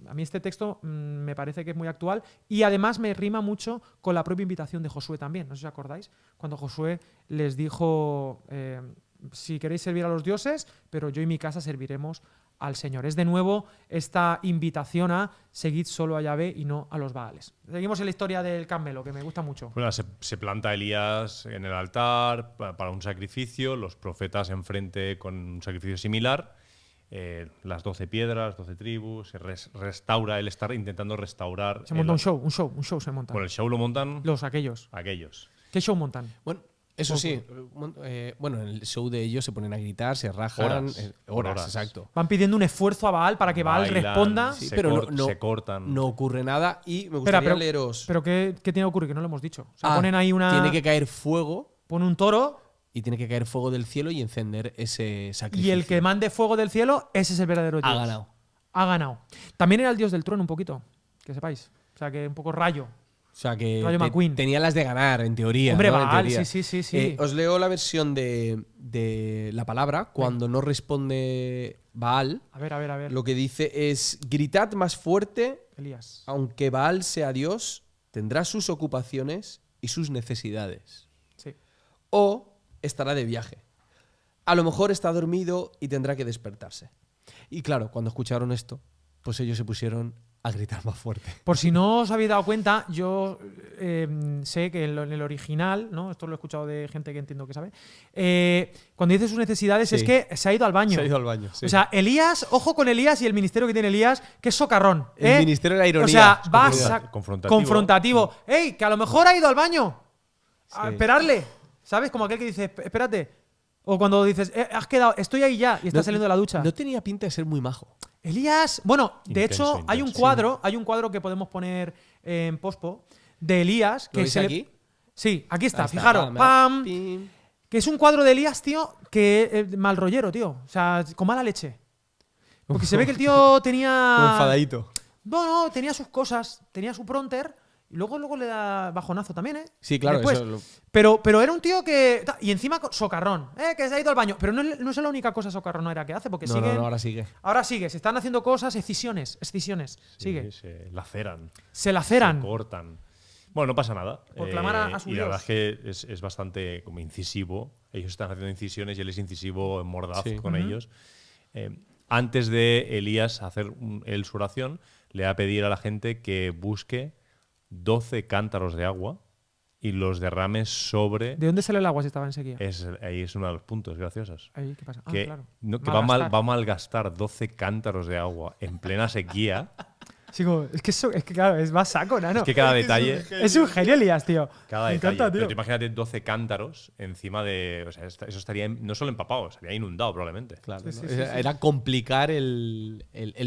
a mí este texto me parece que es muy actual y además me rima mucho con la propia invitación de Josué también. No sé si os acordáis, cuando Josué les dijo, si queréis servir a los dioses, pero yo y mi casa serviremos al Señor. Es de nuevo esta invitación a seguir solo a Yahvé y no a los Baales. Seguimos en la historia del Carmelo, que me gusta mucho. Bueno, se planta Elías en el altar para un sacrificio, los profetas enfrente con un sacrificio similar, las 12 piedras, 12 tribus, se restaura, él está intentando restaurar. Se monta un show se monta. Bueno, el show lo montan Aquellos. aquellos. ¿Qué show montan? Bueno, eso sí. Bueno, en el show de ellos se ponen a gritar, se rajan. Horas. Horas, exacto. Van pidiendo un esfuerzo a Baal para que Baal Bailan, responda. Sí, se pero se cortan. No ocurre nada y me Espera, gustaría leeros. pero ¿qué tiene que ocurrir? Que no lo hemos dicho. O sea, ponen ahí Tiene que caer fuego Pone un toro y tiene que caer fuego del cielo y encender ese sacrificio. y el que mande fuego del cielo, ese es el verdadero Dios. ha ganado. ha ganado. También era el dios del trueno un poquito, que sepáis. O sea, que un poco rayo. O sea que Rayo McQueen. tenía las de ganar, en teoría. Hombre, ¿no? En Baal, teoría. sí. Os leo la versión de la palabra. Cuando no responde Baal, A ver. lo que dice es: gritad más fuerte, Elías. aunque Baal sea Dios, tendrá sus ocupaciones y sus necesidades. Sí. O estará de viaje. A lo mejor está dormido y tendrá que despertarse. Y claro, cuando escucharon esto, pues ellos se pusieron a gritar más fuerte. Por si no os habéis dado cuenta, yo sé que en el original, ¿no? Esto lo he escuchado de gente que entiendo que sabe. Cuando dice sus necesidades Sí. es que se ha ido al baño. Se ha ido al baño, sí. O sea, Elías, ojo con Elías y el ministerio que tiene Elías, que es socarrón. El ministerio de la ironía. O sea, Es vas confrontativo. confrontativo. ¡Ey! Que a lo mejor ha ido al baño. A Sí. esperarle. ¿Sabes? Como aquel que dice, espérate. O cuando dices, has quedado, estoy ahí ya y estás saliendo de la ducha. No tenía pinta de ser muy majo. Elías, bueno, de Intenso, hecho, hay un intenso. cuadro que podemos poner en pospo de Elías. ¿Lo Que veis se le- aquí? Sí, aquí está, Ahí está. fijaros. ¡Pam! Pim. Que es un cuadro de Elías, tío, que mal rollero, tío. O sea, con mala leche. Porque se ve que el tío Como tenía. enfadadito. No, tenía sus cosas, tenía su pronter. Y luego le da bajonazo también, ¿eh? Sí, claro. Después. Eso lo- Pero era un tío que. Y encima socarrón, que se ha ido al baño. Pero no es la única cosa socarronera que hace, porque No, sigue. no, ahora sigue. Ahora sigue, se están haciendo cosas, escisiones. Sigue. Se laceran. Se laceran. Se cortan. Bueno, no pasa nada. Por clamar a su y la Dios. verdad es que es bastante como incisivo. Ellos están haciendo incisiones y él es incisivo, mordaz Sí. con ellos. Antes de Elías hacer él su oración, le va a pedir a la gente que busque 12 cántaros de agua y los derrame sobre... ¿De dónde sale el agua si estaba en sequía? Ahí es uno de los puntos graciosos. Ahí, ¿qué pasa? Ah, Que, claro. que Malgastar. va a malgastar 12 cántaros de agua en plena sequía. Chico, es que claro, es más saco, ¿no? Es que cada detalle... Es un genio, Elías, tío. Cada Me detalle. encanta, tío. Pero tú imagínate 12 cántaros encima de... O sea, eso estaría no solo empapado, estaría inundado probablemente. Claro, Sí, ¿no? sí, sí, Era complicar el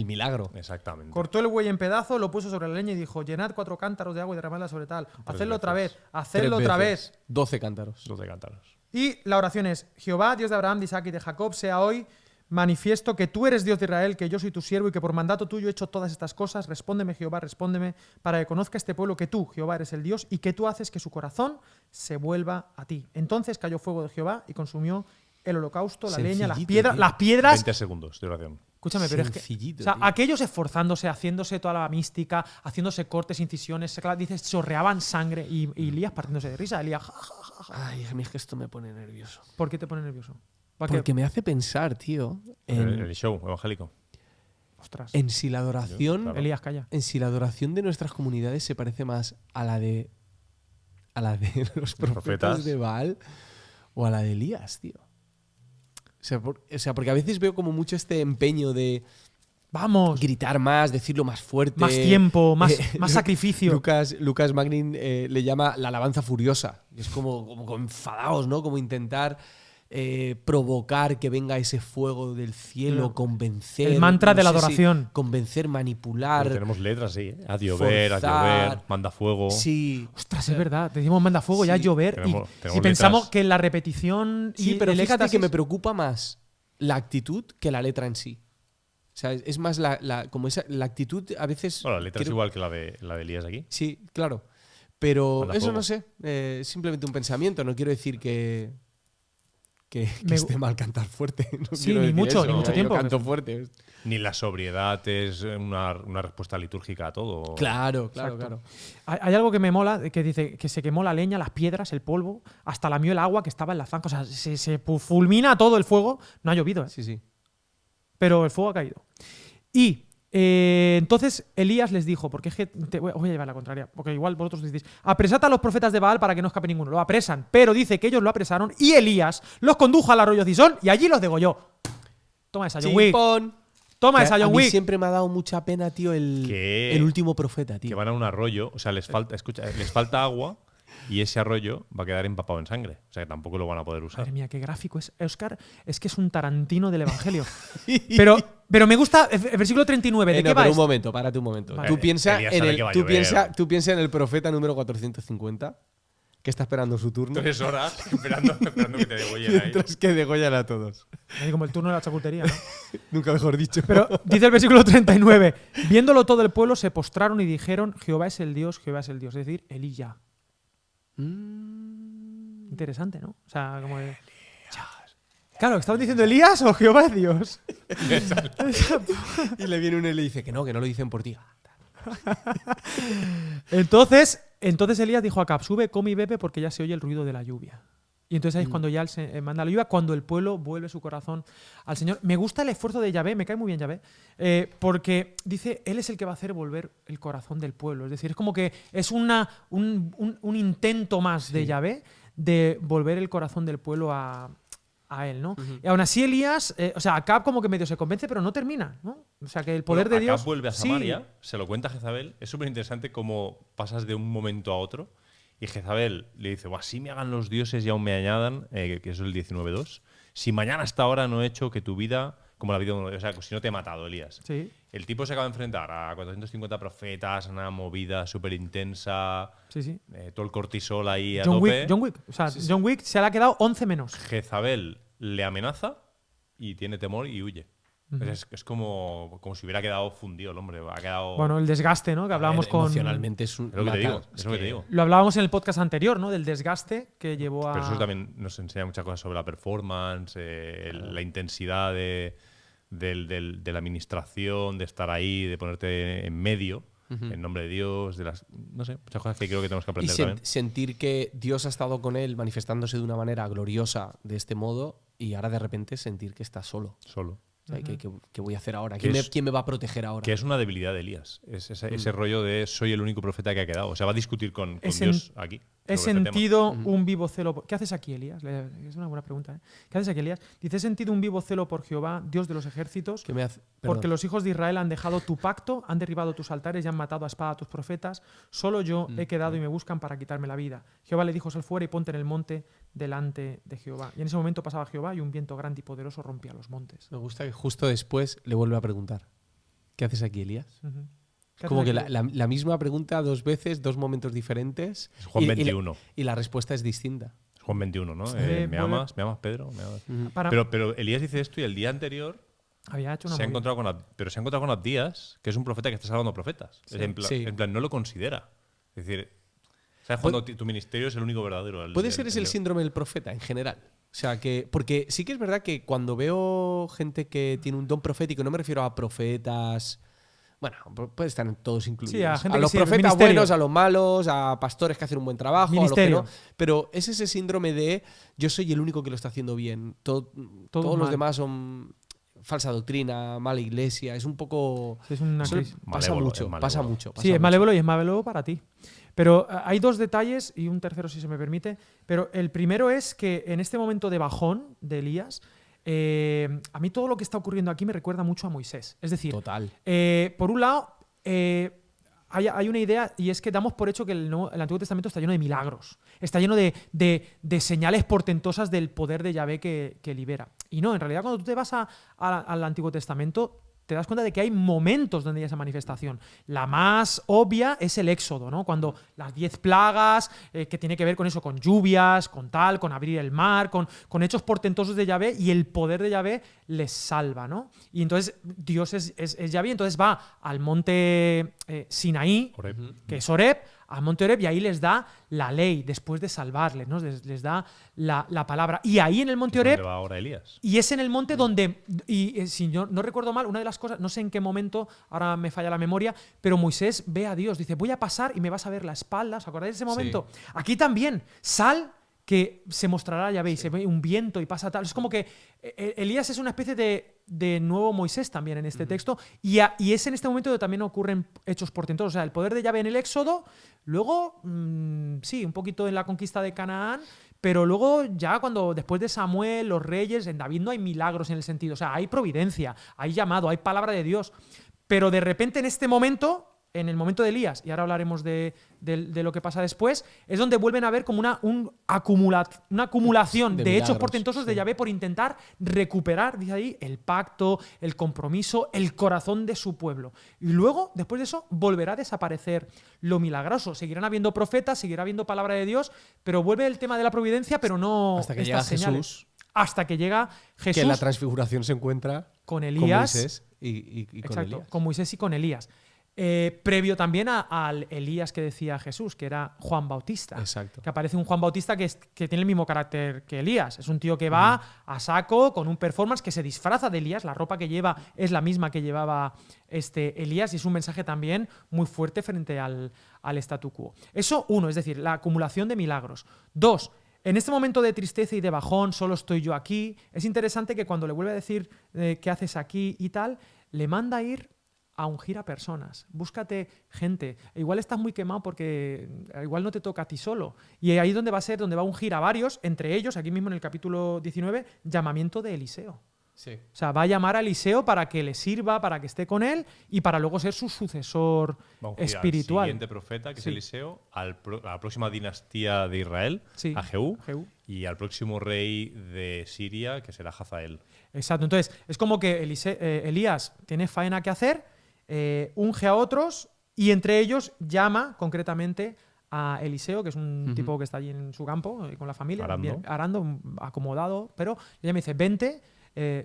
milagro. Exactamente. Cortó el buey en pedazos, lo puso sobre la leña y dijo: llenad 4 cántaros de agua y derramadla sobre tal. Hacedlo otra vez, hacedlo 3 otra veces. vez. 12 cántaros. 12 cántaros. Y la oración es: Jehová, Dios de Abraham, de Isaac y de Jacob, sea hoy manifiesto que tú eres Dios de Israel, que yo soy tu siervo y que por mandato tuyo he hecho todas estas cosas. Respóndeme, Jehová, respóndeme, para que conozca este pueblo que tú, Jehová, eres el Dios y que tú haces que su corazón se vuelva a ti. Entonces cayó fuego de Jehová y consumió el holocausto, la leña, las Sencillito, piedras. tío. Las piedras. 20 segundos de oración. Escúchame, pero es que. Sencillito, O sea, tío. aquellos esforzándose, haciéndose toda la mística, haciéndose cortes, incisiones, dices, chorreaban sangre y Elías partiéndose de risa. Elías, ja, ja, ja, ja. Ay, a mí es que esto me pone nervioso. ¿Por qué te pone nervioso? ¿Para qué? Porque me hace pensar, tío, El show evangélico. Ostras. en si la adoración, Claro. Elías, calla. en si la adoración de nuestras comunidades se parece más a la de los profetas profetas. de Baal o a la de Elías, tío. O sea, porque a veces veo como mucho este empeño de Vamos. gritar más, decirlo más fuerte. Más tiempo, más Lu- sacrificio. Lucas Magnin le llama la alabanza furiosa. Es como enfadados, ¿no? Como intentar provocar que venga ese fuego del cielo, Claro. convencer. El mantra de la sé si adoración. convencer, manipular. Pero tenemos letras así, ¿eh? A llover, forzar. manda fuego. Sí. Ostras, es verdad. Decimos manda fuego, ya Sí. llover. Tenemos y pensamos letras. que la repetición. Sí, y pero el fíjate éxtasis- que me preocupa más la actitud que la letra en sí. O sea, es más como la actitud a veces. Bueno, la letra es quiero- igual que la de Elías aquí. Sí, claro. Pero Manda eso fuego. no sé. Es simplemente un pensamiento. No quiero decir que Me- esté mal cantar fuerte. No Sí, quiero ni decir mucho, eso. ni mucho Yo tiempo. canto fuerte. Ni la sobriedad es una respuesta litúrgica a todo. Claro, Exacto. claro. Hay algo que me mola, que dice que se quemó la leña, las piedras, el polvo, hasta lamió el agua que estaba en la zanja. O sea, se fulmina todo el fuego. No ha llovido, ¿eh? Sí, sí. Pero el fuego ha caído. Y entonces Elías les dijo, porque es que voy a llevar la contraria, porque igual vosotros decís, apresad a los profetas de Baal para que no escape ninguno. Lo apresan, pero dice que ellos lo apresaron y Elías los condujo al arroyo Cisón y allí los degolló. Toma esa, John Wick. Chimpón. Toma Que esa, a John mí Wick. siempre me ha dado mucha pena, tío, ¿Qué? el último profeta, Que tío. van a un arroyo, o sea, les falta agua y ese arroyo va a quedar empapado en sangre. O sea, que tampoco lo van a poder usar. Madre mía, qué gráfico es. Oscar, es que es un Tarantino del Evangelio. pero me gusta el versículo 39. ¿De No, qué va pero un esto? momento, párate un momento. Vale. Tú piensa Elías en sabe el, que va a tú llover. piensa, tú piensa en el profeta número 450. que está esperando su turno. 3 horas esperando que te degüellen ahí. Mientras que degollan a todos. Ahí como el turno de la charcutería, ¿no? Nunca mejor dicho. Pero dice el versículo 39, viéndolo todo el pueblo se postraron y dijeron, Jehová es el Dios, Jehová es el Dios. Es decir, Elías. Interesante, ¿no? O sea, como de... Claro, ¿estaban diciendo Elías o Jehová es Dios? Y le viene uno y le dice que no lo dicen por ti. Entonces Elías dijo a Acab, sube, come y bebe porque ya se oye el ruido de la lluvia. Y entonces ahí es cuando ya él se manda la lluvia, cuando el pueblo vuelve su corazón al Señor. Me gusta el esfuerzo de Yahvé, me cae muy bien Yahvé, porque dice, él es el que va a hacer volver el corazón del pueblo. Es decir, es como que es un intento más de Yahvé de volver el corazón del pueblo a él, ¿no? Y aún así Elías, Acab como que medio se convence, pero no termina, ¿no? O sea, que el poder de Dios... Acab vuelve a Samaria, se lo cuenta a Jezabel. Es súper interesante cómo pasas de un momento a otro. Y Jezabel le dice, así me hagan los dioses y aún me añadan, que es el 19.2, si mañana hasta ahora no he hecho que tu vida, como la vida de uno, o sea, si no te he matado, Elías. Sí. El tipo se acaba de enfrentar a 450 profetas, una movida súper intensa, Sí. todo el cortisol ahí a John tope. Wick. O sea, John Wick se le ha quedado 11 menos. Jezabel le amenaza y tiene temor y huye. Es como si hubiera quedado fundido el hombre. Ha quedado... Bueno, el desgaste, ¿no? Que hablábamos con... Emocionalmente es un... Es lo que te digo. Es lo que te digo. Lo hablábamos en el podcast anterior, ¿no? Del desgaste que llevó a... Pero eso también nos enseña muchas cosas sobre la performance, la intensidad de la administración, de estar ahí, de ponerte en medio, en nombre de Dios, no sé, muchas cosas que creo que tenemos que Y aprender también. sentir que Dios ha estado con él manifestándose de una manera gloriosa de este modo y ahora de repente sentir que está solo. Solo. O sea, ¿qué voy a hacer ahora? Que ¿Quién me va a proteger ahora? Que es una debilidad de Elías. Es ese rollo de soy el único profeta que ha quedado. O sea, va a discutir con Dios aquí. He sobre este sentido un vivo celo... ¿Qué haces aquí, Elías? Es una buena pregunta, ¿eh? ¿Qué haces aquí, Elías? Dice, he sentido un vivo celo por Jehová, Dios de los ejércitos, ¿Qué me hace? porque Perdón. los hijos de Israel han dejado tu pacto, han derribado tus altares y han matado a espada a tus profetas. Solo yo he quedado y me buscan para quitarme la vida. Jehová le dijo, sal fuera y ponte en el monte delante de Jehová. Y en ese momento pasaba Jehová y un viento grande y poderoso rompía los montes. Me gusta que justo después le vuelve a preguntar. ¿Qué haces aquí, Elías? Ujú. ¿Qué Como haces que aquí? la misma pregunta 2 veces, 2 momentos diferentes. Es Juan 21. Y la respuesta es distinta. Es Juan 21, ¿no? Sí, ¿Me vuelve- amas? ¿Me amas, Pedro? ¿Me amas? Para- Pero Elías dice esto y el día anterior Había hecho una se ha movida. encontrado con Abdías, que es un profeta que está salvando profetas. Sí. En plan, no lo considera. Es decir, ¿sabes cuando tu ministerio es el único verdadero? Puede ser el síndrome del profeta en general. O sea, porque sí que es verdad que cuando veo gente que tiene un don profético, no me refiero a profetas. Bueno, puede estar todos incluidos. Sí, a gente que los sirve, profetas ministerio. buenos, a los malos, a pastores que hacen un buen trabajo, Ministerio. a los que no. Pero es ese síndrome de yo soy el único que lo está haciendo bien. Todos los mal. demás son falsa doctrina, mala iglesia. Es un poco. Sí, es una Eso crisis. pasa Malévolo, mucho, es malévolo. pasa mucho. Sí, pasa es mucho. malévolo y es malévolo para ti. Pero hay 2 detalles y un tercero si se me permite. Pero el primero es que en este momento de bajón de Elías, a mí todo lo que está ocurriendo aquí me recuerda mucho a Moisés. Es decir, Total. por un lado, hay una idea y es que damos por hecho que el Antiguo Testamento está lleno de milagros, está lleno de señales portentosas del poder de Yahvé que libera. Y no, en realidad cuando tú te vas al Antiguo Testamento te das cuenta de que hay momentos donde hay esa manifestación. La más obvia es el Éxodo, ¿no? Cuando las 10 plagas, que tiene que ver con eso, con lluvias, con abrir el mar, con hechos portentosos de Yahvé, y el poder de Yahvé les salva, ¿no? Y entonces Dios es Yahvé, entonces va al monte Sinaí, Oreb. que es Oreb, al monte Oreb, y ahí les da la ley después de salvarles, ¿no? Les da la palabra. Y ahí en el monte ¿Dónde Oreb, va ahora Elías? y es en el monte donde, si yo no recuerdo mal, una de las cosas, no sé en qué momento, ahora me falla la memoria, pero Moisés ve a Dios, dice, voy a pasar y me vas a ver la espalda, ¿os acordáis de ese momento? Aquí también, sal que se mostrará, ya veis, se ve un viento y pasa tal. Es como que Elías es una especie de nuevo Moisés también en este texto, y es en este momento donde también ocurren hechos portentosos. O sea, el poder de Yahvé en el Éxodo, luego, sí, un poquito en la conquista de Canaán, pero luego ya después de Samuel, los reyes, en David no hay milagros en el sentido, o sea, hay providencia, hay llamado, hay palabra de Dios, pero de repente en este momento en el momento de Elías, y ahora hablaremos de lo que pasa después, es donde vuelven a ver como una acumulación De de hechos milagros, portentosos de sí. Yahvé por intentar recuperar, dice ahí, el pacto, el compromiso, el corazón de su pueblo. Y luego, después de eso, volverá a desaparecer lo milagroso. Seguirán habiendo profetas, seguirá habiendo palabra de Dios, pero vuelve el tema de la providencia, pero no Hasta que estas llega señales. Jesús, Hasta que llega Jesús que en la transfiguración se encuentra con con Elías. Moisés y con Exacto, Elías. con Moisés y con Elías. Previo también al Elías que decía Jesús, que era Juan Bautista. Exacto. Que aparece un Juan Bautista que tiene el mismo carácter que Elías. Es un tío que va a saco con un performance que se disfraza de Elías. La ropa que lleva es la misma que llevaba Elías y es un mensaje también muy fuerte frente al statu quo. Eso, uno, es decir, la acumulación de milagros. Dos, en este momento de tristeza y de bajón, solo estoy yo aquí. Es interesante que cuando le vuelve a decir qué haces aquí y tal, le manda a ir a ungir a personas. Búscate gente. Igual estás muy quemado porque igual no te toca a ti solo. Y ahí es donde va a ser, donde va a ungir a varios, entre ellos, aquí mismo en el capítulo 19, llamamiento de Eliseo. Sí. O sea, va a llamar a Eliseo para que le sirva, para que esté con él y para luego ser su sucesor Vamos a ir espiritual. al siguiente profeta, que Sí. es Eliseo, a la próxima dinastía de Israel, Sí, a Jehú, Jehú. y al próximo rey de Siria, que será Hazael. Exacto. Entonces, es como que Elías tiene faena que hacer, unge a otros y entre ellos llama concretamente a Eliseo, que es un tipo que está allí en su campo con la familia, Arando. arando, acomodado, pero ella me dice, vente.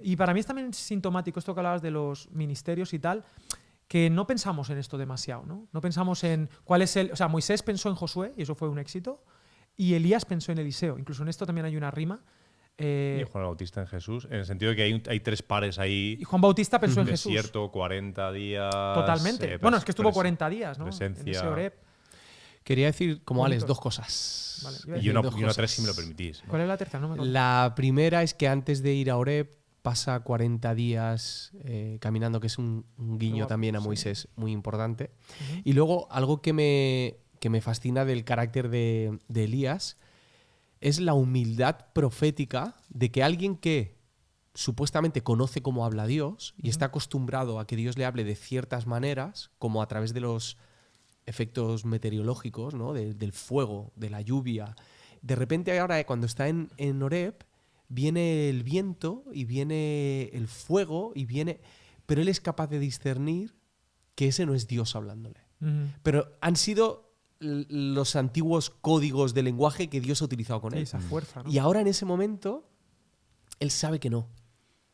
Y para mí es también sintomático esto que hablabas de los ministerios y tal, que no pensamos en esto demasiado, ¿no? No pensamos en cuál es el... O sea, Moisés pensó en Josué y eso fue un éxito, y Elías pensó en Eliseo. Incluso en esto también hay una rima. Y Juan el Bautista en Jesús, en el sentido de que hay tres pares ahí. Y Juan Bautista pensó en Jesús. Desierto, 40 días. Totalmente. Bueno, es que estuvo 40 días, ¿no? En presencia. ese Horeb. Quería decir, como Bonito. Alex, dos cosas. Vale, iba a Y decir una, dos y una cosas. tres, si me lo permitís. ¿Cuál es la tercera? No me acuerdo. La primera es que antes de ir a Horeb pasa 40 días caminando, que es un guiño guapo, también a sí. Moisés muy importante. Y luego algo que me fascina del carácter de Elías es la humildad profética de que alguien que supuestamente conoce cómo habla Dios y está acostumbrado a que Dios le hable de ciertas maneras, como a través de los efectos meteorológicos, ¿no? Del fuego, de la lluvia. De repente ahora, cuando está en Horeb, viene el viento y viene el fuego y viene... Pero él es capaz de discernir que ese no es Dios hablándole. Ujú. Pero han sido los antiguos códigos de lenguaje que Dios ha utilizado con Sí, él. esa fuerza, ¿no? Y ahora en ese momento, él sabe que no. O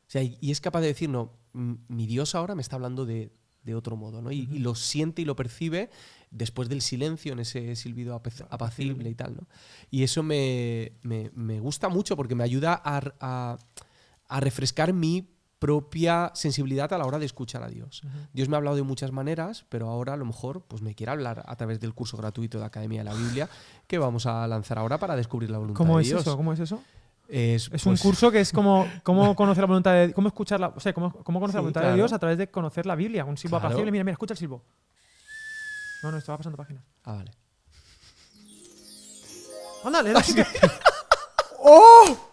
sea, y es capaz de decir, no, mi Dios ahora me está hablando de otro modo, ¿no? Y lo siente y lo percibe después del silencio, en ese silbido apacible y tal, ¿no? Y eso me gusta mucho porque me ayuda a refrescar mi propia sensibilidad a la hora de escuchar a Dios. Dios me ha hablado de muchas maneras, pero ahora a lo mejor pues me quiere hablar a través del curso gratuito de Academia de la Biblia que vamos a lanzar ahora para descubrir la voluntad ¿Cómo de es Dios. eso? ¿Cómo es eso? Es Un pues, curso que es como cómo conocer la voluntad de cómo escucharla, o sea, cómo conocer Sí, la voluntad de claro. Dios a través de conocer la Biblia, un silbo Claro. apacible. Mira, escucha el silbo. No, estaba pasando páginas. Ah, vale. ¡Anda, le das que... ¡Oh!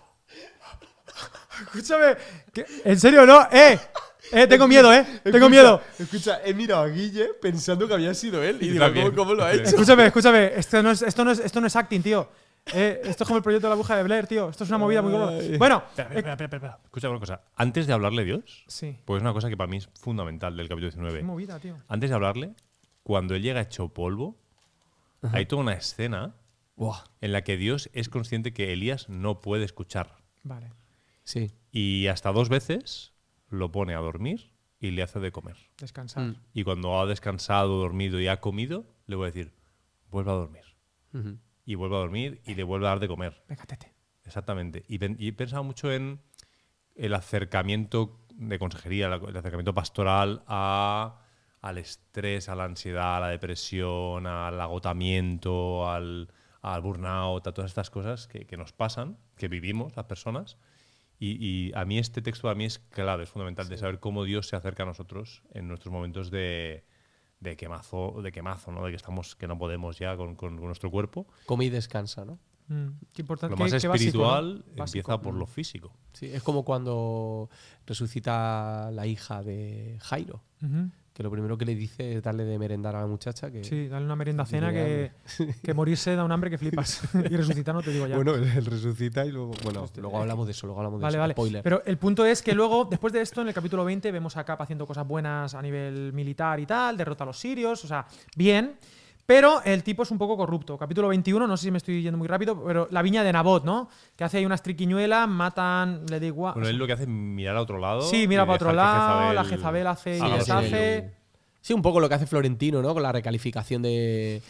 Escúchame. ¿En serio no? Tengo miedo, Tengo miedo. Escucha, he mirado a Guille pensando que había sido él. Y digo, ¿cómo lo ha hecho? Escúchame. Esto no es acting, tío. Esto es como el proyecto de la bruja de Blair, tío. Esto es una movida muy gorda. Bueno. Espera. Escucha una cosa. Antes de hablarle a Dios, Sí. pues es una cosa que para mí es fundamental del capítulo Qué 19. movida, tío. Antes de hablarle, cuando él llega hecho polvo, hay toda una escena Buah, en la que Dios es consciente que Elías no puede escuchar. Vale. sí. Y hasta 2 veces lo pone a dormir y le hace de comer. Descansar. Y cuando ha descansado, dormido y ha comido, le voy a decir, vuelve a dormir. Ujú. Y vuelve a dormir y le vuelve a dar de comer. Venga, tete. Exactamente. Y he pensado mucho en el acercamiento de consejería, el acercamiento pastoral al estrés, a la ansiedad, a la depresión, al agotamiento, al burnout, a todas estas cosas que nos pasan, que vivimos las personas. Y a mí este texto para mí es clave, es fundamental, de saber cómo Dios se acerca a nosotros en nuestros momentos de quemazo, ¿no? De que estamos, que no podemos ya con nuestro cuerpo. Come y descansa, ¿no? Qué importante. Lo más qué básico, espiritual ¿no? Básico. empieza por lo físico. Sí, es como cuando resucita la hija de Jairo, Ujú. que lo primero que le dice es darle de merendar a la muchacha. Que Sí, dale una merienda cena tiene que morirse da un hambre que flipas. Y resucitar no te digo ya. Bueno, él resucita y luego. Bueno, luego hablamos de eso, Vale, vale. Spoiler. Pero el punto es que luego, después de esto, en el capítulo 20, vemos a Cap haciendo cosas buenas a nivel militar y tal, derrota a los sirios, o sea, bien. Pero el tipo es un poco corrupto. Capítulo 21, no sé si me estoy yendo muy rápido, pero la viña de Nabot, ¿no? Que hace ahí unas triquiñuelas, matan, le da igual. Bueno, él lo que hace es mirar a otro lado. Sí, mira y para otro dejar que lado, la Jezabel hace y haga lo deshace. Sí, un poco lo que hace Florentino, ¿no? Con la recalificación de.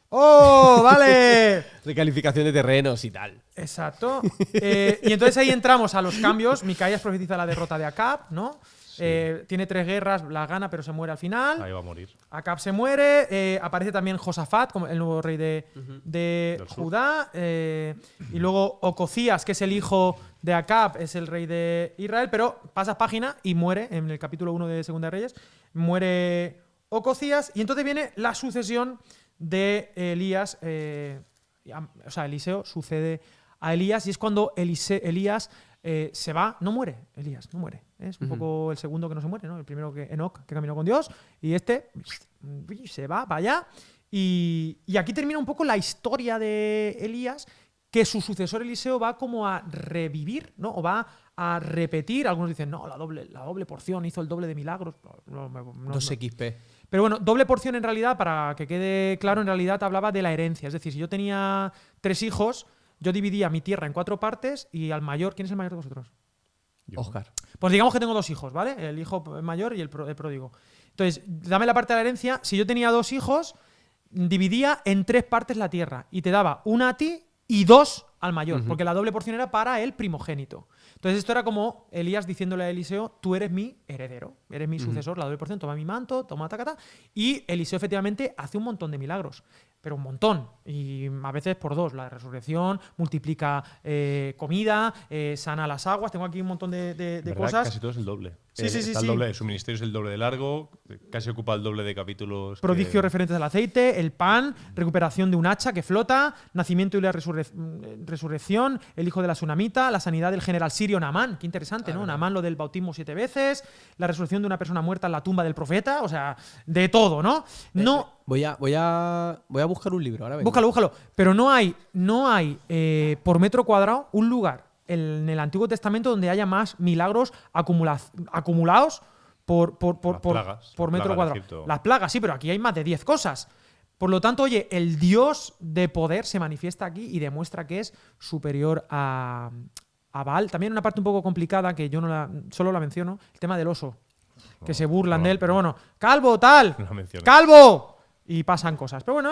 ¡Oh, vale! Recalificación de terrenos y tal. Exacto. Y entonces ahí entramos a los cambios. Micaías profetiza la derrota de Acab, ¿no? Tiene 3 guerras, la gana, pero se muere al final. Ahí va a morir. Acab se muere. Aparece también Josafat, como el nuevo rey de Del sur. Judá. Y luego Ococías, que es el hijo de Acab, es el rey de Israel. Pero pasas página y muere en el capítulo 1 de Segunda de Reyes. Muere Ococías. Y entonces viene la sucesión de Elías. O sea, Eliseo sucede a Elías. Y es cuando Elías se va. No muere, Elías, no muere. Es un poco el segundo que no se muere, ¿no? El primero que Enoc, que caminó con Dios. Y este se va para allá. Y aquí termina un poco la historia de Elías, que su sucesor Eliseo va como a revivir, ¿no? O va a repetir. Algunos dicen, no, la doble porción, hizo el doble de milagros. No, 2XP. pero bueno, doble porción en realidad, para que quede claro, en realidad hablaba de la herencia. Es decir, si yo tenía 3 hijos, yo dividía mi tierra en 4 partes y al mayor... ¿Quién es el mayor de vosotros? Oscar. Pues digamos que tengo 2 hijos, ¿vale? El hijo mayor y el pródigo. Entonces, dame la parte de la herencia. Si yo tenía 2 hijos, dividía en 3 partes la tierra y te daba una a ti y 2 al mayor, porque la doble porción era para el primogénito. Entonces esto era como Elías diciéndole a Eliseo, tú eres mi heredero, eres mi sucesor, la doble porción, toma mi manto, toma tacata. Y Eliseo efectivamente hace un montón de milagros, pero un montón, y a veces por 2. La resurrección, multiplica comida, sana las aguas, tengo aquí un montón de ¿Verdad? cosas. Casi todo es el doble. Sí, sí, sí, Está el sí. doble. Su ministerio es el doble de largo, casi ocupa el doble de capítulos. Prodigios referentes al aceite, el pan, recuperación de un hacha que flota, nacimiento y la resurrección, el hijo de la tsunamita, la sanidad del general sirio Naamán, qué interesante, ¿no? Naamán, lo del bautismo 7 veces, la resurrección de una persona muerta en la tumba del profeta, o sea, de todo, ¿no? No, Voy a buscar un libro ahora. Venga. búscalo. Pero no hay por metro cuadrado un lugar en el Antiguo Testamento donde haya más milagros acumulados por plagas, por las metro plagas de cuadrado. Egipto. Las plagas, sí, pero aquí hay más de 10 cosas. Por lo tanto, oye, el Dios de poder se manifiesta aquí y demuestra que es superior a Baal. También una parte un poco complicada que yo solo la menciono, el tema del oso. Que se burlan de él, pero bueno, calvo, tal, No menciona. calvo. Y pasan cosas. Pero bueno,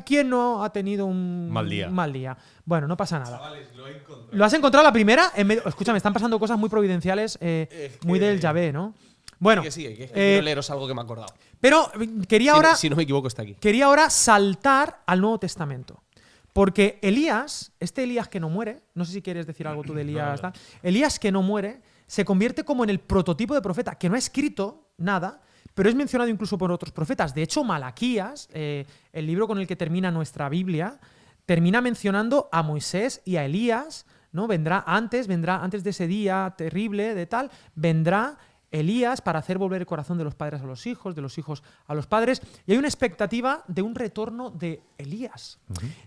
¿quién no ha tenido un Mal día. mal día? Bueno, no pasa nada. ¿Lo has encontrado la primera? Escúchame, están pasando cosas muy providenciales, muy del Yahvé, ¿no? Bueno, quiero leeros algo que me he acordado. pero quería ahora, Si no me equivoco, está aquí. quería ahora saltar al Nuevo Testamento. Porque Elías, este Elías que no muere, no sé si quieres decir algo tú de Elías, tal, Elías que no muere, se convierte como en el prototipo de profeta, que no ha escrito nada, pero es mencionado incluso por otros profetas. De hecho, Malaquías, el libro con el que termina nuestra Biblia, termina mencionando a Moisés y a Elías, ¿no? Vendrá antes de ese día terrible, de tal, vendrá Elías para hacer volver el corazón de los padres a los hijos, de los hijos a los padres. Y hay una expectativa de un retorno de Elías.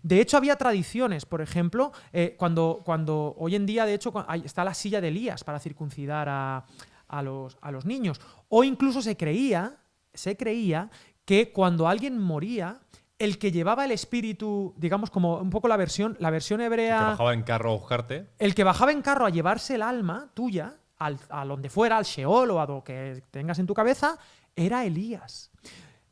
De hecho, había tradiciones, por ejemplo, cuando hoy en día, de hecho, está la silla de Elías para circuncidar a los niños. O incluso se creía que cuando alguien moría, el que llevaba el espíritu, digamos, como un poco la versión hebrea. Que bajaba en carro a buscarte. El que bajaba en carro a llevarse el alma tuya a donde fuera, al Sheol o a lo que tengas en tu cabeza, era Elías.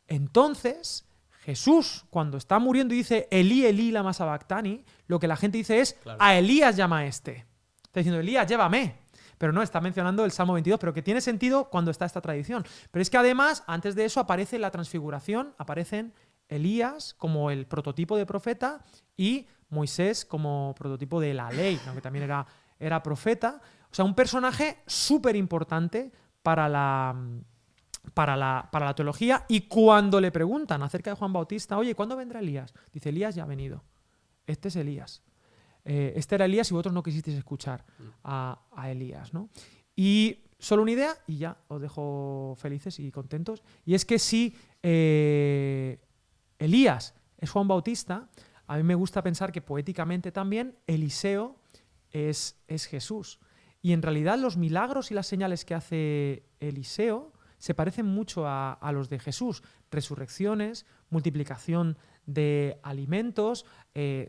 Entonces, Jesús, cuando está muriendo y dice Elí, Elí, lama sabactani, lo que la gente dice es, a Elías llama a este. Está diciendo, Elías, llévame. Pero no, está mencionando el Salmo 22, pero que tiene sentido cuando está esta tradición. Pero es que además, antes de eso, aparece la transfiguración, aparecen Elías como el prototipo de profeta y Moisés como prototipo de la ley, aunque también era profeta. O sea, un personaje súper importante para la teología. Y cuando le preguntan acerca de Juan Bautista, oye, ¿cuándo vendrá Elías? Dice, Elías ya ha venido. Este es Elías. Este era Elías y vosotros no quisisteis escuchar a Elías, ¿no? Y solo una idea y ya os dejo felices y contentos. Y es que si Elías es Juan Bautista, a mí me gusta pensar que poéticamente también Eliseo es Jesús. Y en realidad los milagros y las señales que hace Eliseo se parecen mucho a los de Jesús. Resurrecciones, multiplicación de alimentos,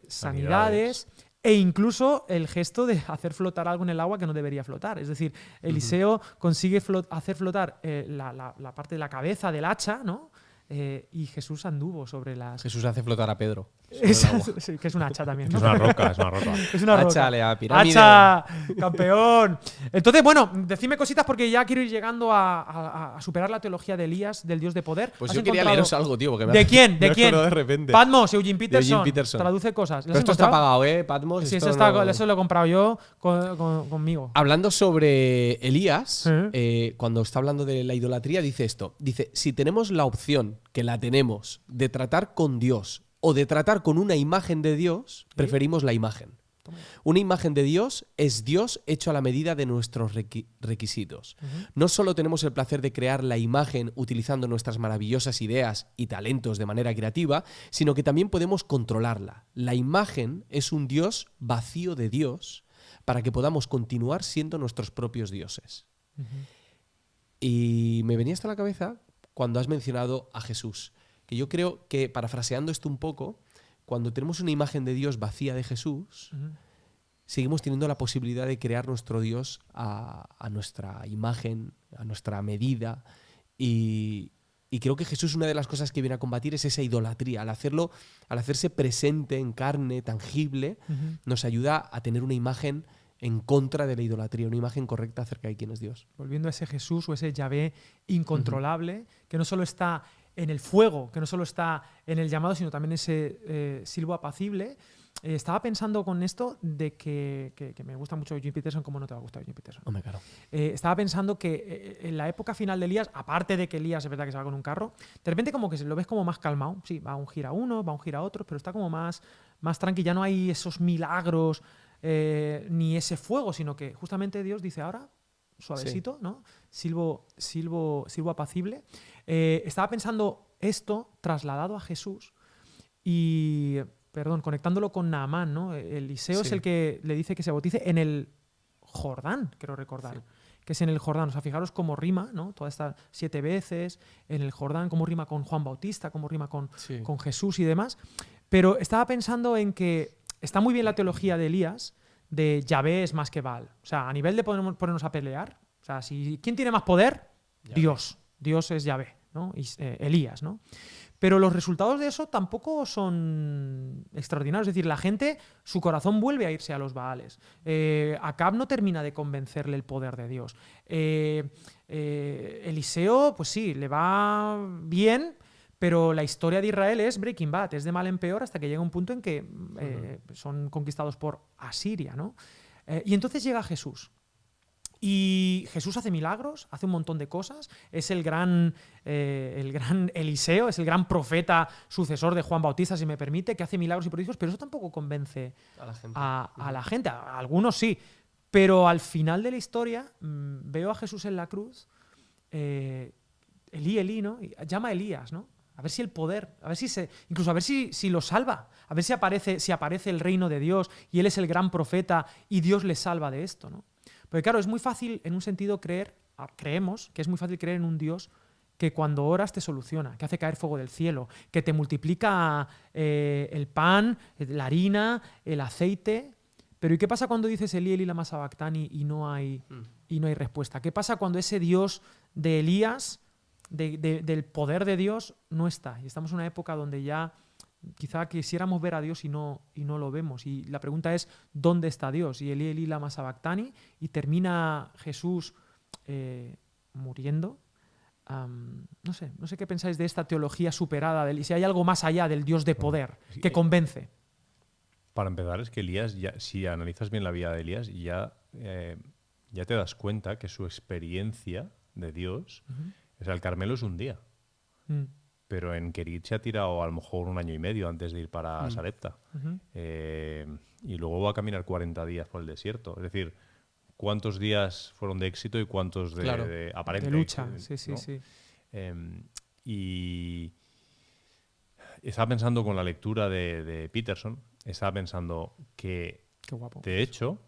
sanidades e incluso el gesto de hacer flotar algo en el agua que no debería flotar. Es decir, Eliseo consigue hacer flotar la parte de la cabeza del hacha, ¿no? Y Jesús anduvo sobre las... Jesús hace flotar a Pedro. sobre el agua. Sí, que es un hacha también, ¿no? Es una roca, es una roca. Es una roca. Hacha, Lea, pirámide. ¡Hacha! ¡Campeón! Entonces, bueno, decidme cositas porque ya quiero ir llegando a superar la teología de Elías, del Dios de poder. Pues ¿Has yo quería encontrado- leeros algo, tío. Porque ¿De quién? ¿De me quién? acuerdo de repente. Patmos, Eugene Peterson. Eugene Peterson. Traduce cosas. ¿Lo Pero has esto está encontrado? pagado, ¿eh, Patmos? Sí, Esto eso, no- eso lo he comprado yo conmigo. Hablando sobre Elías, Sí. cuando está hablando de la idolatría, dice esto. Dice, si tenemos la opción, que la tenemos, de tratar con Dios o de tratar con una imagen de Dios, preferimos la imagen. Una imagen de Dios es Dios hecho a la medida de nuestros requisitos. No solo tenemos el placer de crear la imagen utilizando nuestras maravillosas ideas y talentos de manera creativa, sino que también podemos controlarla. La imagen es un Dios vacío de Dios para que podamos continuar siendo nuestros propios dioses. Y me venía hasta la cabeza cuando has mencionado a Jesús, que yo creo que, parafraseando esto un poco, cuando tenemos una imagen de Dios vacía de Jesús, seguimos teniendo la posibilidad de crear nuestro Dios a nuestra imagen, a nuestra medida. Y creo que Jesús, una de las cosas que viene a combatir es esa idolatría. Al hacerse presente en carne, tangible, nos ayuda a tener una imagen en contra de la idolatría, una imagen correcta acerca de quién es Dios. Volviendo a ese Jesús o ese Yahvé incontrolable, que no solo está en el fuego, que no solo está en el llamado, sino también ese silbo apacible. Estaba pensando con esto de que me gusta mucho Eugene Peterson, como no te va a gustar Eugene Peterson. Hombre, claro. Estaba pensando que en la época final de Elías, aparte de que Elías es verdad que se va con un carro, de repente como que lo ves como más calmado. Sí, va un gira a uno, va un gira a otro, pero está como más tranqui. Ya no hay esos milagros ni ese fuego, sino que justamente Dios dice ahora, suavecito, ¿no? Silbo apacible. Estaba pensando esto trasladado a Jesús y, conectándolo con Naamán, ¿no? Eliseo es el que le dice que se bautice en el Jordán, quiero recordar. Sí. Que es en el Jordán. O sea, fijaros cómo rima, ¿no? Todas estas 7 veces en el Jordán, cómo rima con Juan Bautista, cómo rima con Jesús y demás. Pero estaba pensando en que está muy bien la teología de Elías, de Yahvé es más que Baal. O sea, a nivel de ponernos a pelear, o sea, ¿quién tiene más poder? Yahvé. Dios. Dios es Yahvé, ¿no? Y, Elías, ¿no? Pero los resultados de eso tampoco son extraordinarios. Es decir, la gente, su corazón vuelve a irse a los Baales. Acab no termina de convencerle el poder de Dios. Eliseo, pues sí, le va bien, pero la historia de Israel es Breaking Bad, es de mal en peor hasta que llega un punto en que son conquistados por Asiria, ¿no? Y entonces llega Jesús. Y Jesús hace milagros, hace un montón de cosas, es el gran Eliseo, es el gran profeta sucesor de Juan Bautista, si me permite, que hace milagros y prodigios, pero eso tampoco convence a la gente. A algunos sí, pero al final de la historia veo a Jesús en la cruz, Elí, Elí, ¿no? Y llama a Elías, ¿no? A ver si el poder, incluso a ver si lo salva, a ver si aparece el reino de Dios y él es el gran profeta y Dios le salva de esto, ¿no? Porque claro, es muy fácil en un sentido creemos que es muy fácil creer en un Dios que cuando oras te soluciona, que hace caer fuego del cielo, que te multiplica el pan, la harina, el aceite. Pero ¿y qué pasa cuando dices Elí, Elí lama sabactani y no hay respuesta? ¿Qué pasa cuando ese Dios de Elías, del poder de Dios, no está? Y estamos en una época donde ya quizá quisiéramos ver a Dios y no lo vemos. Y la pregunta es, ¿dónde está Dios? Y Elí, Elí lama sabactani, y termina Jesús muriendo. No sé qué pensáis de esta teología superada, y si hay algo más allá del Dios de poder que convence. Para empezar, es que Elías, si analizas bien la vida de Elías, ya te das cuenta que su experiencia de Dios, o sea, el Carmelo es un día. Pero en Kerit se ha tirado a lo mejor 1 año y medio antes de ir para Sarepta. Y luego va a caminar 40 días por el desierto. Es decir, cuántos días fueron de éxito y cuántos de, Claro. de aparente De lucha, éxito, sí, ¿no? sí. Y estaba pensando con la lectura de Peterson, estaba pensando que, Qué guapo. de hecho,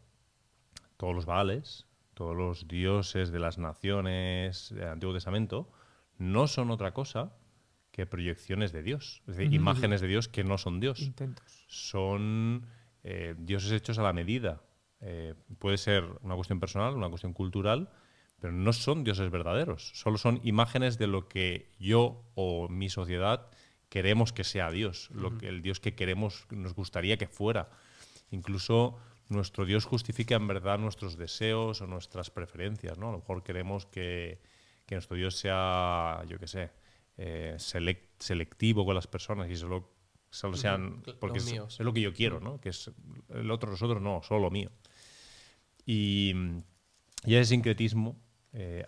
todos los Baales, todos los dioses de las naciones del Antiguo Testamento, no son otra cosa que proyecciones de Dios, es decir, imágenes de Dios que no son Dios. Intentos. Son dioses hechos a la medida. Puede ser una cuestión personal, una cuestión cultural, pero no son dioses verdaderos. Solo son imágenes de lo que yo o mi sociedad queremos que sea Dios, el Dios que queremos, nos gustaría que fuera. Incluso nuestro Dios justifica en verdad nuestros deseos o nuestras preferencias, ¿no? A lo mejor queremos que nuestro Dios sea, yo qué sé, selectivo con las personas y solo sean, porque Los es míos. lo que yo quiero, ¿no? Que es los otros no, solo lo mío. Y ese sincretismo,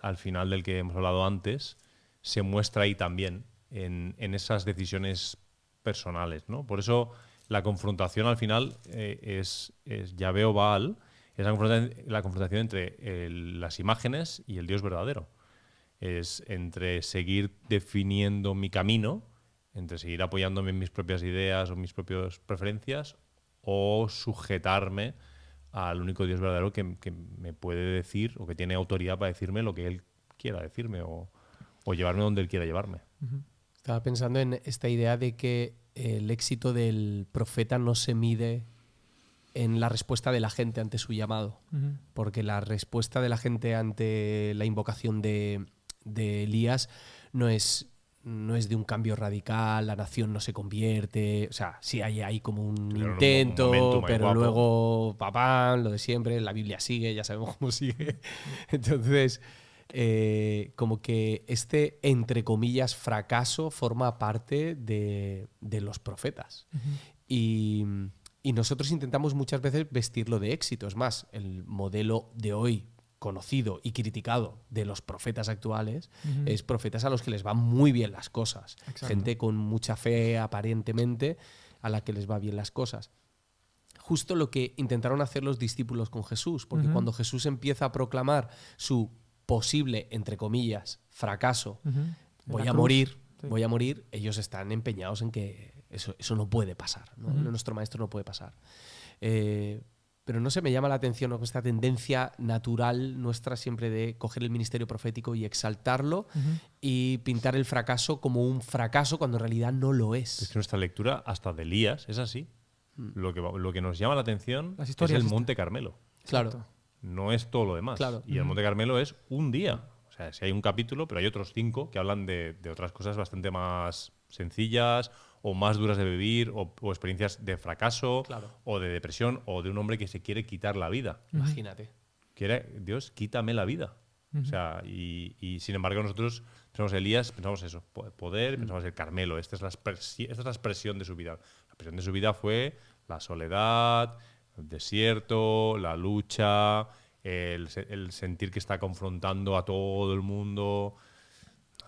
al final del que hemos hablado antes, se muestra ahí también en esas decisiones personales, ¿no? Por eso la confrontación al final es Yahvé o Baal, es la confrontación entre las imágenes y el Dios verdadero. Es entre seguir definiendo mi camino, entre seguir apoyándome en mis propias ideas o mis propias preferencias, o sujetarme al único Dios verdadero que me puede decir o que tiene autoridad para decirme lo que Él quiera decirme o llevarme donde Él quiera llevarme. Estaba pensando en esta idea de que el éxito del profeta no se mide en la respuesta de la gente ante su llamado, porque la respuesta de la gente ante la invocación de Elías no es de un cambio radical, la nación no se convierte, o sea, sí hay como un Pero intento, un momentum ahí pero guapo. luego, papá, lo de siempre, la Biblia sigue, ya sabemos cómo sigue. Entonces, como que este, entre comillas, fracaso forma parte de los profetas. Y nosotros intentamos muchas veces vestirlo de éxito. Es más, el modelo de hoy conocido y criticado de los profetas actuales es profetas a los que les van muy bien las cosas. Exacto. Gente con mucha fe aparentemente a la que les va bien las cosas. Justo lo que intentaron hacer los discípulos con Jesús, porque cuando Jesús empieza a proclamar su posible, entre comillas, fracaso, voy a morir, ellos están empeñados en que eso no puede pasar, ¿no? Nuestro maestro no puede pasar. Pero no sé, me llama la atención, ¿no?, esta tendencia natural nuestra siempre de coger el ministerio profético y exaltarlo y pintar el fracaso como un fracaso cuando en realidad no lo es. Es que nuestra lectura, hasta de Elías, es así. Lo que nos llama la atención Las es historias el Monte Carmelo. Claro. No es todo lo demás. Claro. Y el Monte Carmelo es un día. O sea, si hay un capítulo, pero hay otros 5 que hablan de otras cosas bastante más sencillas o más duras de vivir o experiencias de fracaso Claro. o de depresión o de un hombre que se quiere quitar la vida. Imagínate. Dios, quítame la vida. O sea, y sin embargo nosotros pensamos Elías, pensamos eso, poder, pensamos el Carmelo. Esta es la expresión de su vida. La expresión de su vida fue la soledad, el desierto, la lucha, el sentir que está confrontando a todo el mundo.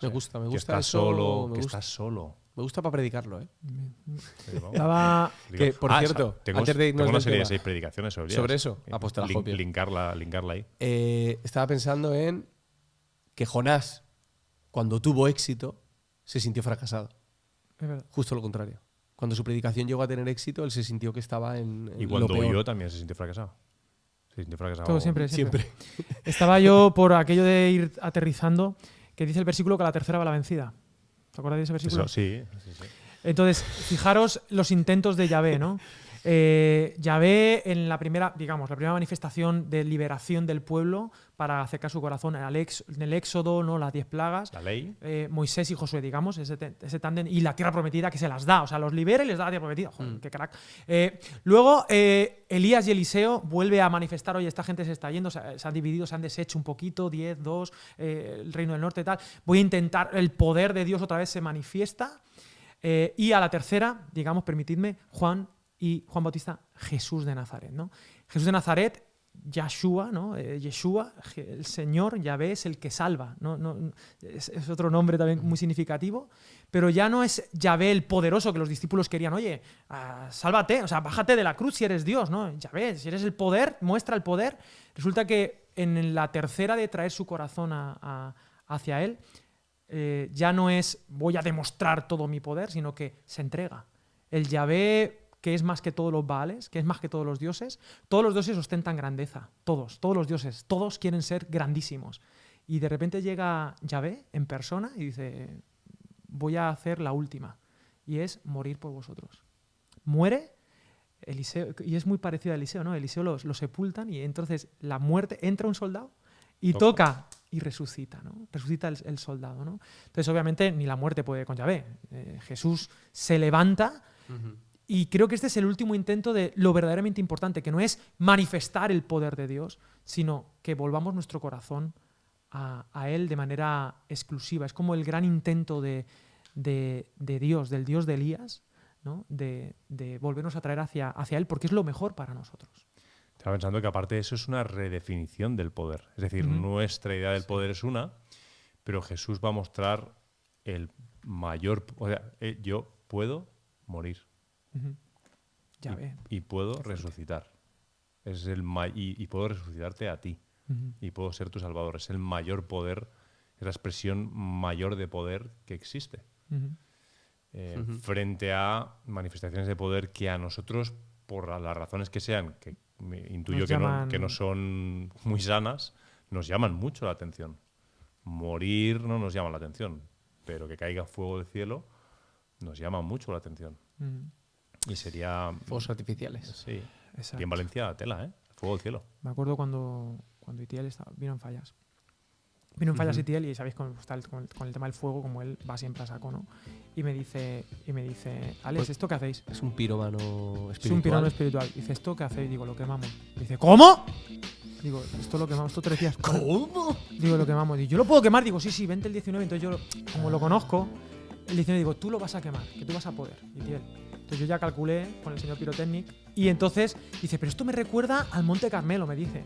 Me gusta que estás eso, solo, me que gusta. estás solo. Me gusta para predicarlo, ¿eh? Estaba... Que, por cierto, tengo antes de irnos una del serie de tema. 6 predicaciones sobre ¿Sobre ellas. eso? Ah, pues te la copio. Linkarla ahí. Estaba pensando en que Jonás, cuando tuvo éxito, se sintió fracasado. Es verdad. Justo lo contrario. Cuando su predicación llegó a tener éxito, él se sintió que estaba en Y lo cuando peor. huyó también se sintió fracasado. Se sintió fracasado. Todo siempre. Siempre. Estaba yo por aquello de ir aterrizando, que dice el versículo que a la tercera va la vencida. ¿Te acuerdas de ese versículo? Eso, sí. Entonces, fijaros los intentos de Yahvé, ¿no? Yahvé en la primera manifestación de liberación del pueblo para acercar su corazón en el Éxodo, ¿no? Las 10 plagas. La ley. Moisés y Josué, digamos, ese tándem, y la tierra prometida que se las da, o sea, los libera y les da la tierra prometida. Joder, qué crack. Luego, Elías y Eliseo vuelve a manifestar, oye, esta gente se está yendo, se han dividido, se han deshecho un poquito, 10, 2, el reino del norte y tal. Voy a intentar, el poder de Dios otra vez se manifiesta. Y a la tercera, digamos, permitidme, Juan Bautista, Jesús de Nazaret, ¿no? Jesús de Nazaret, Yeshua, ¿no? Yeshua, el Señor, Yahvé, es el que salva, ¿no? Es otro nombre también muy significativo, pero ya no es Yahvé el poderoso que los discípulos querían, oye, sálvate, o sea, bájate de la cruz si eres Dios, ¿no? Yahvé, si eres el poder, muestra el poder. Resulta que en la tercera de traer su corazón hacia él, ya no es voy a demostrar todo mi poder, sino que se entrega. El Yahvé, que es más que todos los Baales, que es más que todos los dioses ostentan grandeza. Todos los dioses, todos quieren ser grandísimos. Y de repente llega Yahvé en persona y dice, voy a hacer la última, y es morir por vosotros. Muere Eliseo, y es muy parecido a Eliseo, ¿no? Eliseo lo sepultan y entonces la muerte, entra un soldado y toca y resucita, ¿no? Resucita el soldado, ¿no? Entonces, obviamente, ni la muerte puede con Yahvé. Jesús se levanta. Y creo que este es el último intento de lo verdaderamente importante, que no es manifestar el poder de Dios, sino que volvamos nuestro corazón a Él de manera exclusiva. Es como el gran intento de Dios, del Dios de Elías, ¿no? De volvernos a traer hacia Él, porque es lo mejor para nosotros. Estaba pensando que aparte de eso es una redefinición del poder. Es decir, nuestra idea del poder es una, pero Jesús va a mostrar el mayor... O sea, yo puedo morir. Yahvé. Y puedo resucitar. Y puedo resucitarte a ti. Y puedo ser tu salvador. Es el mayor poder, es la expresión mayor de poder que existe. Frente a manifestaciones de poder que a nosotros, por las razones que sean, que me intuyo que no son muy sanas, nos llaman mucho la atención. Morir no nos llama la atención, pero que caiga fuego del cielo nos llama mucho la atención. Y sería... Fuegos artificiales. Sí. Exacto. Y en Valencia, tela, ¿eh? Fuego del cielo. Me acuerdo cuando Itiel vino en Fallas. Vino en Fallas Itiel y sabéis cómo está con el tema del fuego, como él va siempre a saco, ¿no? Y me dice, Alex, Pues, ¿esto qué hacéis? Es un pirómano espiritual. Es un pirómano espiritual. Dice, ¿esto qué hacéis? Digo, lo quemamos. Dice, ¿cómo? Digo, esto lo quemamos, esto 3 días. ¿Cómo? Digo, lo quemamos. Digo, ¿yo lo puedo quemar? Digo, sí, vente el 19. Entonces yo, como lo conozco, el 19 digo, tú lo vas a quemar, que tú vas a poder, Itiel. Entonces yo ya calculé con el señor Pyrotechnic y entonces dice, pero esto me recuerda al Monte Carmelo, me dice.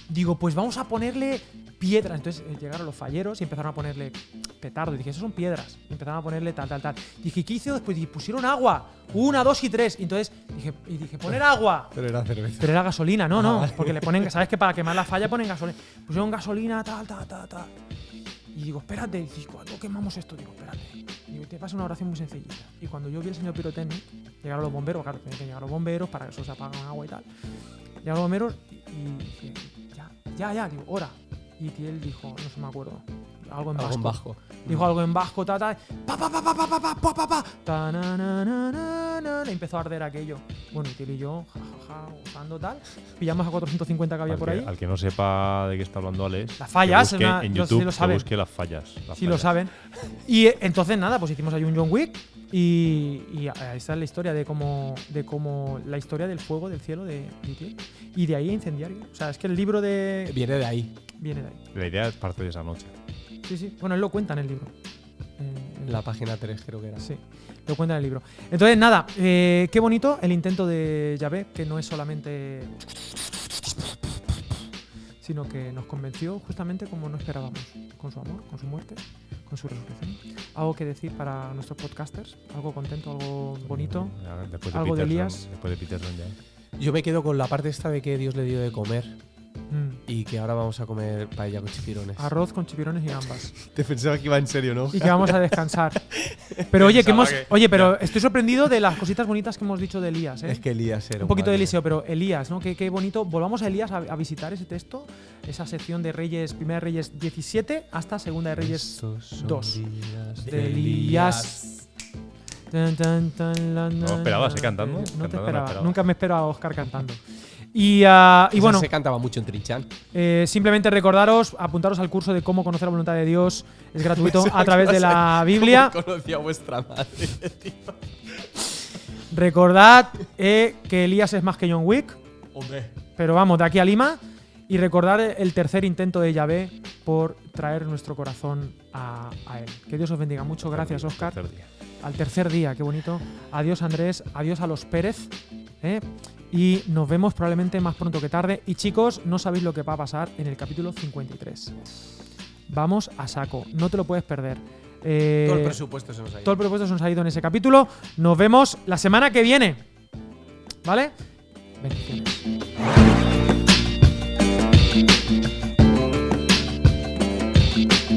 Digo, pues vamos a ponerle piedras. Entonces llegaron los falleros y empezaron a ponerle petardos. Dije, eso son piedras. Y empezaron a ponerle tal. Dije, ¿qué hizo después? Dije, pusieron agua. 1, 2 y 3. Y entonces dije, poner agua. Pero era cerveza. Pero era gasolina, no. Porque le ponen, ¿sabes que para quemar la falla ponen gasolina? Pusieron gasolina, tal. Y digo, espérate. Y digo, ¿cuándo quemamos esto? Digo, espérate. Digo, te pasa una oración muy sencillita. Y cuando yo vi al señor Pyrotechnic, llegaron los bomberos, claro, tenían que llegar los bomberos para que eso se apague con agua y tal. Llegaron los bomberos y dije, ya, digo, ora. Y él dijo, no se me acuerdo, algo en vasco. Dijo algo en vasco, pa, y empezó a arder aquello. Bueno, y y yo, jajaja, gozando tal. Pillamos a 450 que había por ahí. Al que no sepa de qué está hablando Alex, las fallas, que busque en YouTube, sí lo saben. que busque las fallas. Sí lo saben. Y entonces nada, pues hicimos ahí un John Wick y ahí está la historia de cómo la historia del fuego del cielo de Itiel. Y de ahí Incendiario. O sea, es que el libro de... Viene de ahí. La idea es parte de esa noche. Sí. Bueno, él lo cuenta en el libro. La página 3 creo que era. Sí, lo cuenta en el libro. Entonces, nada, qué bonito el intento de Yahvé, que no es solamente... sino que nos convenció justamente como no esperábamos. Con su amor, con su muerte, con su resurrección. ¿Algo que decir para nuestros podcasters? ¿Algo contento, algo bonito? ¿Algo de Elías? Después de Peterson ya. Yo me quedo con la parte esta de que Dios le dio de comer y que ahora vamos a comer paella con chipirones. Arroz con chipirones y gambas. Te pensaba que iba en serio, ¿no? Y que vamos a descansar. Pero oye, pero estoy sorprendido de las cositas bonitas que hemos dicho de Elías, ¿eh? Es que Elías era un poquito de Eliseo, pero Elías, ¿no? Qué bonito. Volvamos a Elías a visitar ese texto, esa sección de Reyes, Primera de Reyes 17 hasta Segunda de Reyes 2. De Elías. ¿No esperabas cantando? No te esperaba. Nunca me esperaba a Oscar cantando. Y bueno, se cantaba mucho en Trinchan. Simplemente recordaros, apuntaros al curso de cómo conocer la voluntad de Dios. Es gratuito a través de la Biblia. ¿Cómo conocía vuestra madre, tío? Recordad que Elías es más que John Wick. Hombre. Pero vamos, de aquí a Lima. Y recordar el tercer intento de Yahvé por traer nuestro corazón a Él. Que Dios os bendiga mucho. Gracias, Oscar. Al tercer día, qué bonito. Adiós, Andrés. Adiós a los Pérez. Y nos vemos probablemente más pronto que tarde. Y chicos, no sabéis lo que va a pasar en el capítulo 53. Vamos a saco. No te lo puedes perder. Todo el presupuesto se nos ha ido. Todo el presupuesto se nos ha ido en ese capítulo. Nos vemos la semana que viene. ¿Vale? Bendiciones. Chao.